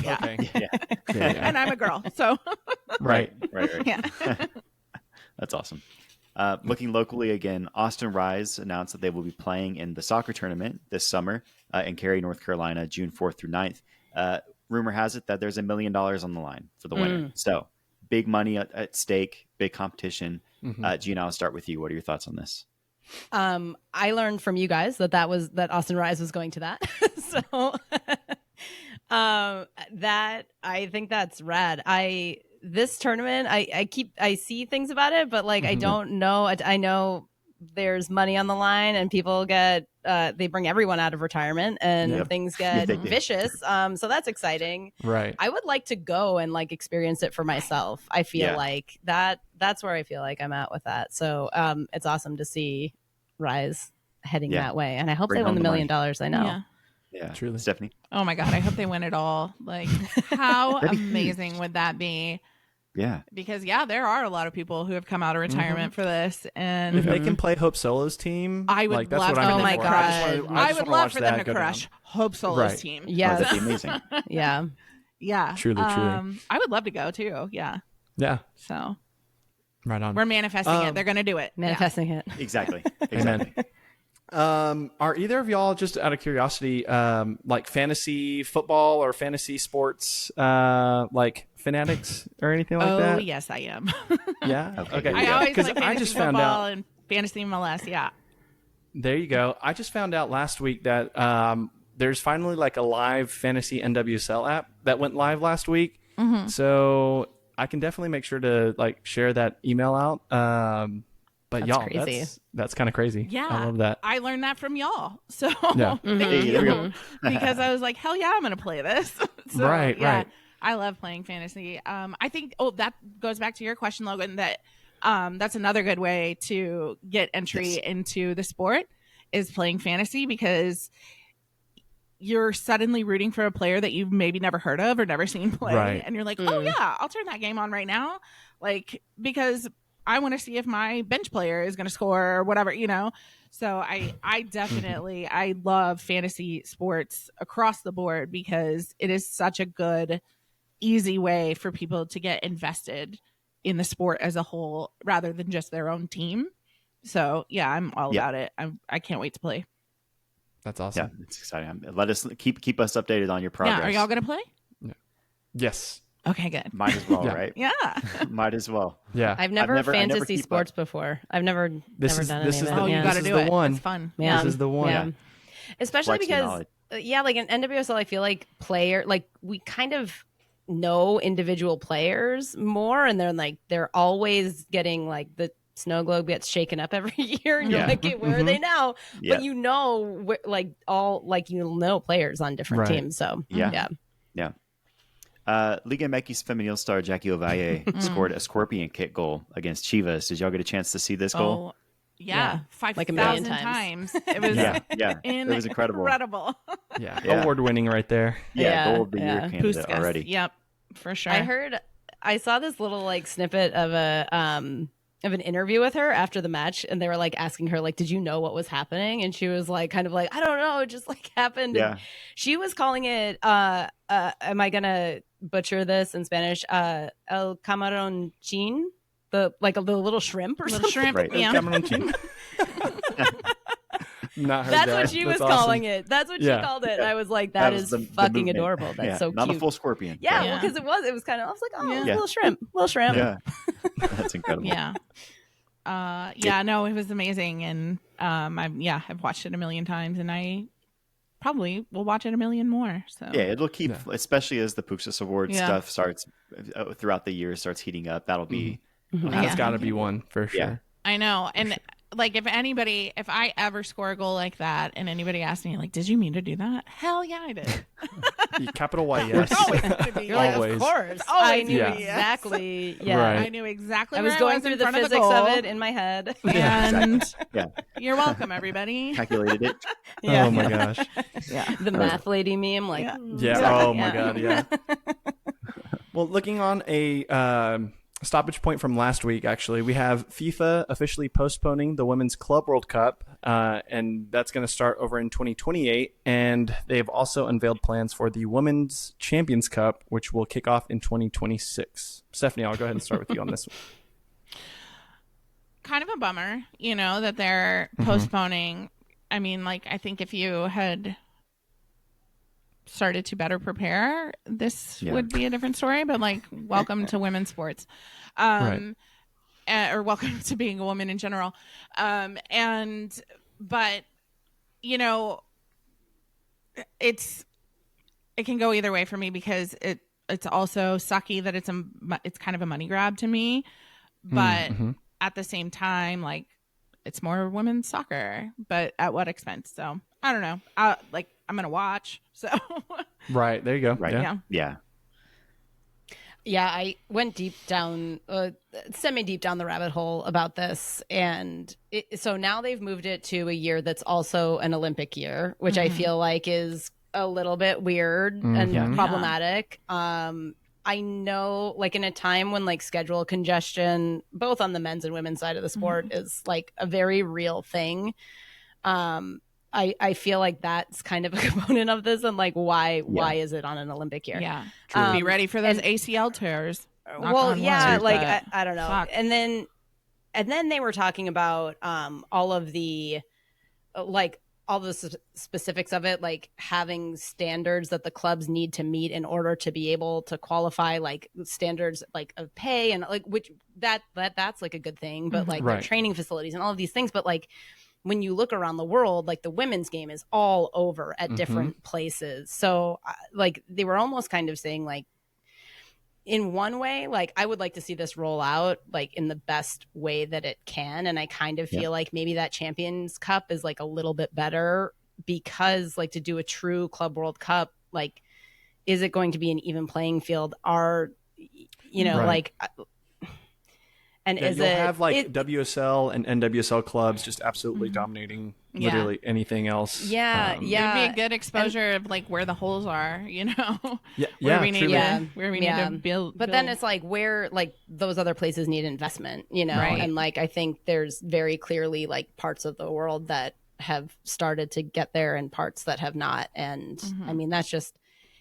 Speaker 4: yeah.
Speaker 1: Okay.
Speaker 2: Yeah.
Speaker 4: And I'm a girl, so
Speaker 1: Right.
Speaker 4: yeah.
Speaker 2: That's awesome. Looking locally again, Austin Rise announced that they will be playing in the soccer tournament this summer in Cary, North Carolina, June 4th through 9th. Rumor has it that there's $1 million on the line for the winner. So big money at stake, big competition. Gina, I'll start with you. What are your thoughts on this?
Speaker 5: I learned from you guys that Austin Rise was going to that. So I think that's rad. This tournament, I see things about it, but I don't know. I know there's money on the line and people get they bring everyone out of retirement and things get vicious. So that's exciting.
Speaker 1: Right.
Speaker 5: I would like to go and experience it for myself. I feel like that's where I feel like I'm at with that. So it's awesome to see Rise heading that way. And I hope
Speaker 2: Bring
Speaker 5: they win
Speaker 2: home
Speaker 5: the
Speaker 2: the
Speaker 5: $1 million. I know.
Speaker 4: Yeah.
Speaker 2: Yeah,
Speaker 1: Truly.
Speaker 2: Stefanie.
Speaker 4: Oh my God, I hope they win it all. How
Speaker 2: That'd be
Speaker 4: amazing would that be?
Speaker 2: Yeah.
Speaker 4: Because there are a lot of people who have come out of retirement for this, and
Speaker 1: If they can play Hope Solo's team,
Speaker 4: I would
Speaker 1: that's
Speaker 4: love
Speaker 1: what
Speaker 4: for
Speaker 1: I'm
Speaker 4: them
Speaker 5: Oh my
Speaker 4: to
Speaker 5: God.
Speaker 4: crush. I would love for them to
Speaker 1: crush.
Speaker 4: crush Hope Solo's
Speaker 1: Right.
Speaker 4: team.
Speaker 5: Yes.
Speaker 2: That'd be amazing.
Speaker 5: Yeah.
Speaker 4: Yeah.
Speaker 1: Truly.
Speaker 4: I would love to go too. Yeah.
Speaker 1: Yeah.
Speaker 4: So
Speaker 1: Right on.
Speaker 4: we're manifesting it. They're going to do it.
Speaker 5: Manifesting it.
Speaker 2: Exactly.
Speaker 1: Amen. Are either of y'all, just out of curiosity, fantasy football or fantasy sports, fanatics or anything like that?
Speaker 4: Oh, yes, I am.
Speaker 1: Yeah. Okay.
Speaker 4: I
Speaker 1: yeah.
Speaker 4: always like
Speaker 1: I
Speaker 4: fantasy
Speaker 1: just found
Speaker 4: football
Speaker 1: out.
Speaker 4: and fantasy MLS. Yeah.
Speaker 1: There you go. I just found out last week that there's finally a live fantasy NWSL app that went live last week. So I can definitely make sure to share that email out. But
Speaker 5: That's
Speaker 1: y'all,
Speaker 5: crazy.
Speaker 1: that's kind of crazy.
Speaker 4: Yeah.
Speaker 1: I love that.
Speaker 4: I learned that from y'all. So
Speaker 1: Yeah.
Speaker 4: thank
Speaker 2: Hey, there we
Speaker 4: you.
Speaker 2: go.
Speaker 4: Because I was like, hell yeah, I'm going to play this. So,
Speaker 1: Right,
Speaker 4: yeah,
Speaker 1: right.
Speaker 4: I love playing fantasy. I think, that goes back to your question, Logan, that that's another good way to get entry into the sport is playing fantasy, because you're suddenly rooting for a player that you've maybe never heard of or never seen play.
Speaker 1: Right.
Speaker 4: And you're like, oh yeah, I'll turn that game on right now. Because I want to see if my bench player is going to score or whatever, So I definitely, I love fantasy sports across the board, because it is such a good, easy way for people to get invested in the sport as a whole rather than just their own team. So yeah, I'm all about it. I can't wait to play.
Speaker 1: That's awesome.
Speaker 2: Yeah, it's exciting. Let us keep us updated on your progress.
Speaker 4: Yeah, are y'all going to play?
Speaker 1: Yes.
Speaker 4: Okay, good.
Speaker 2: Might as well,
Speaker 1: Yeah.
Speaker 2: right?
Speaker 4: Yeah.
Speaker 2: Might as well.
Speaker 1: Yeah.
Speaker 5: I've never
Speaker 2: I never
Speaker 5: fantasy
Speaker 2: keep
Speaker 5: sports before. I've never
Speaker 1: This
Speaker 5: never
Speaker 1: is-
Speaker 5: done
Speaker 1: this
Speaker 5: any
Speaker 1: is
Speaker 5: of
Speaker 1: the-
Speaker 5: that.
Speaker 4: Oh, you
Speaker 5: Yeah.
Speaker 4: got to
Speaker 1: This is
Speaker 4: do
Speaker 1: the
Speaker 4: it.
Speaker 1: one.
Speaker 4: It's fun.
Speaker 5: Yeah.
Speaker 1: This is the one.
Speaker 5: Yeah. Especially
Speaker 2: Flex your
Speaker 5: because
Speaker 2: knowledge.
Speaker 5: like in NWSL, I feel like we kind of know individual players more, and they're always getting like the snow globe gets shaken up every year, and you're like, okay, where are they now?
Speaker 2: Yeah.
Speaker 5: But players on different teams. So
Speaker 2: yeah. Liga MX Femenil star Jackie Ovalle scored a scorpion kick goal against Chivas. Did y'all get a chance to see this goal?
Speaker 4: Yeah, 5,000
Speaker 5: million
Speaker 4: times. It was
Speaker 2: it was incredible.
Speaker 1: Award-winning right there.
Speaker 2: Goal of the year candidate
Speaker 4: Puskas.
Speaker 2: already.
Speaker 4: Yep, for sure.
Speaker 5: I saw this little like snippet of an interview with her after the match, and they were like asking her like, did you know what was happening? And she was like kind of like, I don't know, it just like happened.
Speaker 2: Yeah.
Speaker 5: And she was calling it am I gonna butcher this in Spanish, el camarón chin, the little shrimp or something.
Speaker 4: Shrimp,
Speaker 2: Right.
Speaker 4: yeah.
Speaker 1: Not her
Speaker 5: That's
Speaker 1: dad.
Speaker 5: what she was
Speaker 1: That's awesome.
Speaker 5: calling it. That's what she called it. And I was like, that is
Speaker 2: the
Speaker 5: fucking
Speaker 2: movement.
Speaker 5: adorable. That's so
Speaker 2: not
Speaker 5: cute.
Speaker 2: a full scorpion.
Speaker 5: Yeah,
Speaker 4: Yeah.
Speaker 5: because it was kind of, I was like, oh,
Speaker 4: Yeah.
Speaker 5: a little shrimp.
Speaker 2: Yeah. That's incredible.
Speaker 4: Yeah. No, it was amazing. And I've watched it a million times, and I probably will watch it a million more. So
Speaker 2: Yeah, it'll keep, especially as the Puxas Award stuff starts throughout the year, starts heating up. That'll be
Speaker 1: That's got to be one for sure.
Speaker 2: Yeah.
Speaker 4: I know. And like, if I ever score a goal like that and anybody asks me like, did you mean to do that? Hell yeah, I did.
Speaker 1: Capital Y, yes.
Speaker 5: You're like,
Speaker 1: Always.
Speaker 5: of course.
Speaker 4: Always.
Speaker 5: I knew
Speaker 1: Yeah.
Speaker 5: exactly. Yeah.
Speaker 1: Right.
Speaker 4: I knew exactly
Speaker 5: I
Speaker 4: where
Speaker 5: was going through
Speaker 4: in
Speaker 5: the
Speaker 4: front
Speaker 5: physics
Speaker 4: of, the
Speaker 5: of
Speaker 4: goal.
Speaker 5: it in my head.
Speaker 4: And
Speaker 2: Yeah.
Speaker 4: you're welcome, everybody.
Speaker 2: Calculated it.
Speaker 5: Yeah.
Speaker 1: Oh my gosh.
Speaker 4: Yeah.
Speaker 5: The math lady meme, like,
Speaker 1: Yeah. Oh my God. Yeah. Well, looking on a stoppage point from last week, actually, we have FIFA officially postponing the Women's Club World Cup, and that's going to start over in 2028. And they've also unveiled plans for the Women's Champions Cup, which will kick off in 2026. Stefanie, I'll go ahead and start with you on this one.
Speaker 4: Kind of a bummer, that they're postponing. I mean, like, I think if you had started to better prepare, this would be a different story. But like, welcome to women's sports, or welcome to being a woman in general. But it can go either way for me, because it's also sucky that it's kind of a money grab to me, but at the same time, like, it's more women's soccer, but at what expense? So I don't know. I'm gonna watch. So
Speaker 1: Right. There you go.
Speaker 2: Right.
Speaker 1: Yeah.
Speaker 5: Yeah, I went semi-deep down the rabbit hole about this. And so now they've moved it to a year that's also an Olympic year, which I feel like is a little bit weird and problematic. I know, like, in a time when like schedule congestion, both on the men's and women's side of the sport, is like a very real thing. I feel like that's kind of a component of this, and like why is it on an Olympic year?
Speaker 4: Yeah, be ready for those ACL tears.
Speaker 5: Well, yeah, like I don't know.
Speaker 4: Fuck.
Speaker 5: And then they were talking about all of the specifics of it, like having standards that the clubs need to meet in order to be able to qualify, like standards like of pay and like, which that's like a good thing, but like their training facilities and all of these things. But like, when you look around the world, like the women's game is all over at different places. So like they were almost kind of saying like, in one way, like I would like to see this roll out like in the best way that it can. And I kind of feel like maybe that Champions Cup is like a little bit better, because like to do a true Club World Cup, like, is it going to be an even playing field? And
Speaker 1: you'll have like WSL and NWSL clubs just absolutely dominating literally anything else.
Speaker 5: Yeah,
Speaker 4: It'd be a good exposure of like where the holes are,
Speaker 1: where
Speaker 4: we need to build.
Speaker 5: But then it's like where like those other places need investment,
Speaker 4: Right.
Speaker 5: And like I think there's very clearly like parts of the world that have started to get there and parts that have not. And I mean, that's just,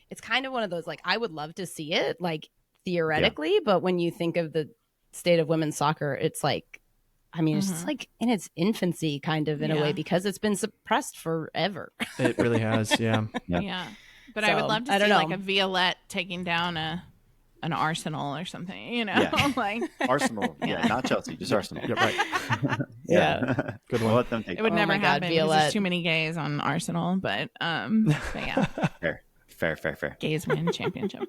Speaker 5: it's kind of one of those, like, I would love to see it like theoretically, but when you think of the state of women's soccer, it's like, I mean, it's just like in its infancy kind of in a way, because it's been suppressed forever.
Speaker 1: It really has. Yeah.
Speaker 4: Yeah. But
Speaker 5: So,
Speaker 4: I would love to
Speaker 5: I
Speaker 4: see
Speaker 5: don't
Speaker 4: like
Speaker 5: know.
Speaker 4: a Violette taking down a an Arsenal or something, you know,
Speaker 2: Yeah.
Speaker 4: like
Speaker 2: Arsenal. Yeah, not Chelsea, just Arsenal.
Speaker 1: Yeah, right.
Speaker 5: Yeah.
Speaker 1: Good
Speaker 2: We'll
Speaker 1: one.
Speaker 2: let them take
Speaker 4: it would
Speaker 5: Oh
Speaker 4: never
Speaker 5: my God,
Speaker 4: happen because
Speaker 5: Violette.
Speaker 4: there's too many gays on Arsenal. But yeah,
Speaker 2: Fair.
Speaker 4: gays win championships.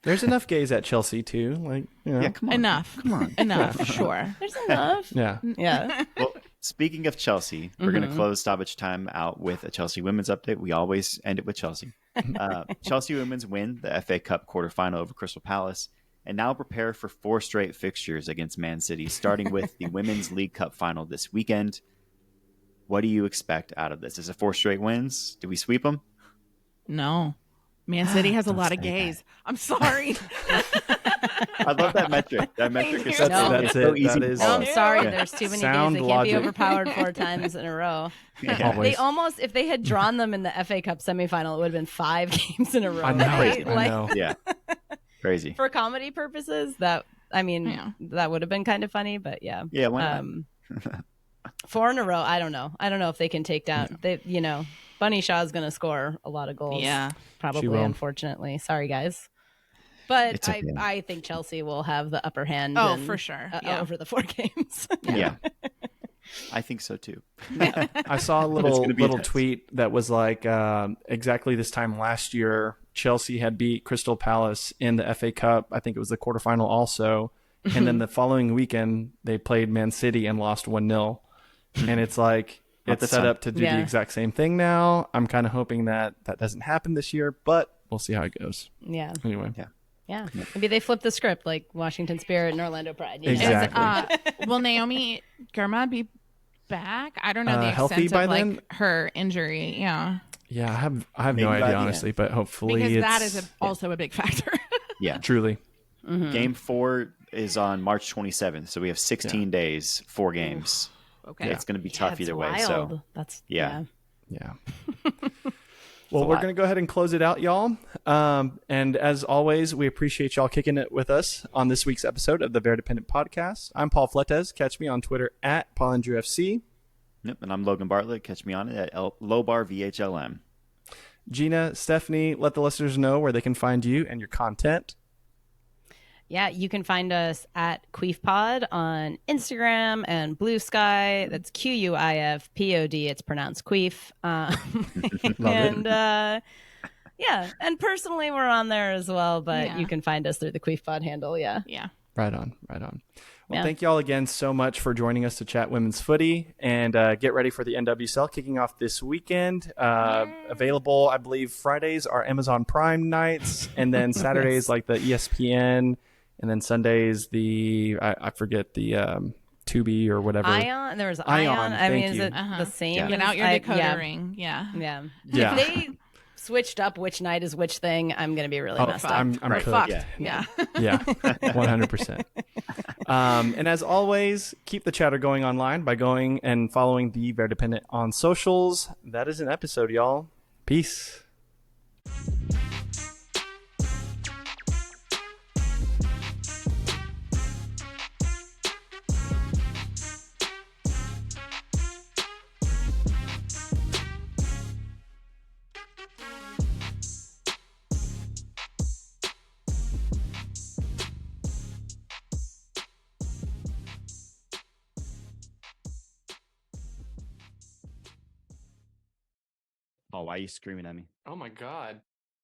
Speaker 1: There's enough gays at Chelsea too. Like, you know.
Speaker 2: Yeah, come on.
Speaker 4: Enough.
Speaker 2: Come on.
Speaker 4: Enough. Sure.
Speaker 5: There's enough.
Speaker 1: Yeah.
Speaker 5: Yeah.
Speaker 2: Well, speaking of Chelsea, we're going to close stoppage time out with a Chelsea women's update. We always end it with Chelsea. Chelsea women's win the FA Cup quarterfinal over Crystal Palace and now prepare for 4 straight fixtures against Man City, starting with the Women's League Cup final this weekend. What do you expect out of this? Is it 4 straight wins? Do we sweep them?
Speaker 4: No. Man City has a lot of
Speaker 2: say
Speaker 4: gays. I'm sorry.
Speaker 2: I love that metric. That metric is
Speaker 4: That's-
Speaker 2: so,
Speaker 1: that's
Speaker 2: it's so
Speaker 1: it.
Speaker 2: easy
Speaker 1: That
Speaker 2: to
Speaker 1: is-
Speaker 5: No,
Speaker 2: follow.
Speaker 5: I'm sorry.
Speaker 2: Yeah.
Speaker 5: There's too many
Speaker 1: Sound
Speaker 5: gays. They can't
Speaker 1: logic.
Speaker 5: be overpowered 4 times in a row.
Speaker 2: Yeah.
Speaker 1: Always.
Speaker 5: They almost, if they had drawn them in the FA Cup semifinal, it would have been 5 games in a row.
Speaker 1: I know.
Speaker 5: Right?
Speaker 1: I
Speaker 5: Like,
Speaker 1: know.
Speaker 2: Yeah. Crazy.
Speaker 5: for comedy purposes, that that would have been kind of funny, but yeah.
Speaker 2: Yeah, why not?
Speaker 5: 4 in a row. I don't know. I don't know if they can take down. They, Bunny Shaw's going to score a lot of goals.
Speaker 4: Yeah.
Speaker 1: She
Speaker 5: probably.
Speaker 1: will.
Speaker 5: Unfortunately, sorry guys. But
Speaker 2: It's okay.
Speaker 5: I think Chelsea will have the upper hand.
Speaker 4: Oh, for sure. Yeah.
Speaker 5: Over the 4 games.
Speaker 2: Yeah. I think so too.
Speaker 1: I saw a
Speaker 2: It's
Speaker 1: little
Speaker 2: gonna be
Speaker 1: little
Speaker 2: intense.
Speaker 1: tweet that was like exactly this time last year, Chelsea had beat Crystal Palace in the FA Cup. I think it was the quarterfinal also. And then the following weekend, they played Man City and lost 1-0. And it's like,
Speaker 2: Not
Speaker 1: it's
Speaker 2: this
Speaker 1: set
Speaker 2: time.
Speaker 1: up to do
Speaker 5: Yeah.
Speaker 1: the exact same thing now. I'm kind of hoping that doesn't happen this year, but we'll see how it goes.
Speaker 5: Yeah.
Speaker 1: Anyway.
Speaker 5: Yeah. Maybe they flip the script like Washington Spirit and Orlando Pride. you know?
Speaker 1: Exactly.
Speaker 4: Will Naomi Girma be back? I don't know the
Speaker 1: Healthy
Speaker 4: extent
Speaker 1: by
Speaker 4: of like
Speaker 1: then?
Speaker 4: her injury. Yeah,
Speaker 1: Yeah, I have
Speaker 2: Maybe
Speaker 1: no
Speaker 2: by the
Speaker 1: idea,
Speaker 2: end.
Speaker 1: honestly, but hopefully
Speaker 4: because
Speaker 1: it's
Speaker 4: that is also a big factor.
Speaker 2: Yeah.
Speaker 1: truly.
Speaker 2: Game 4 is on March 27th, so we have 16 days, 4 games.
Speaker 4: Okay.
Speaker 2: It's going to be
Speaker 5: Yeah,
Speaker 2: tough
Speaker 5: it's
Speaker 2: either way.
Speaker 5: wild.
Speaker 2: So
Speaker 5: That's
Speaker 2: Yeah.
Speaker 1: Yeah. Well, we're going to go ahead and close it out, y'all. And as always, we appreciate y'all kicking it with us on this week's episode of the Verdependent Podcast. I'm Paul Fletes. Catch me on Twitter at PaulAndrewFC.
Speaker 2: Yep, and I'm Logan Bartlett. Catch me on it at Lobar VHLM.
Speaker 1: Gina, Stefanie, let the listeners know where they can find you and your content.
Speaker 5: Yeah, you can find us at QUIF Pod on Instagram and Blue Sky. That's QUIFPOD. It's pronounced Queef.
Speaker 1: Love it.
Speaker 5: Yeah, and personally, we're on there as well, but
Speaker 4: Yeah.
Speaker 5: you can find us through the QUIF Pod handle. Yeah.
Speaker 4: Yeah.
Speaker 1: Right on, right on. Well,
Speaker 5: Yeah.
Speaker 1: thank you all again so much for joining us to chat women's footy, and get ready for the NWSL kicking off this weekend. Available, I believe, Fridays are Amazon Prime nights, and then Saturdays
Speaker 5: Yes.
Speaker 1: like the ESPN, and then Sundays I forget the Tubi or whatever.
Speaker 5: Ion. There was
Speaker 1: Ion,
Speaker 5: Ion. I mean,
Speaker 1: thank
Speaker 5: is
Speaker 1: you.
Speaker 5: it the same?
Speaker 2: Yeah.
Speaker 4: Get
Speaker 5: as-
Speaker 4: out your decoder
Speaker 5: yeah.
Speaker 4: ring. Yeah.
Speaker 5: Yeah.
Speaker 1: Yeah.
Speaker 5: If they switched up which night is which thing, I'm going to be really
Speaker 1: Oh,
Speaker 5: messed up.
Speaker 1: I'm
Speaker 2: Right.
Speaker 1: cooked.
Speaker 4: Fucked.
Speaker 2: Yeah.
Speaker 4: Yeah.
Speaker 1: Yeah, 100%. And as always, keep the chatter going online by going and following the Verdependent on socials. That is an episode, y'all. Peace.
Speaker 2: Oh, why are you screaming at me?
Speaker 1: Oh my God.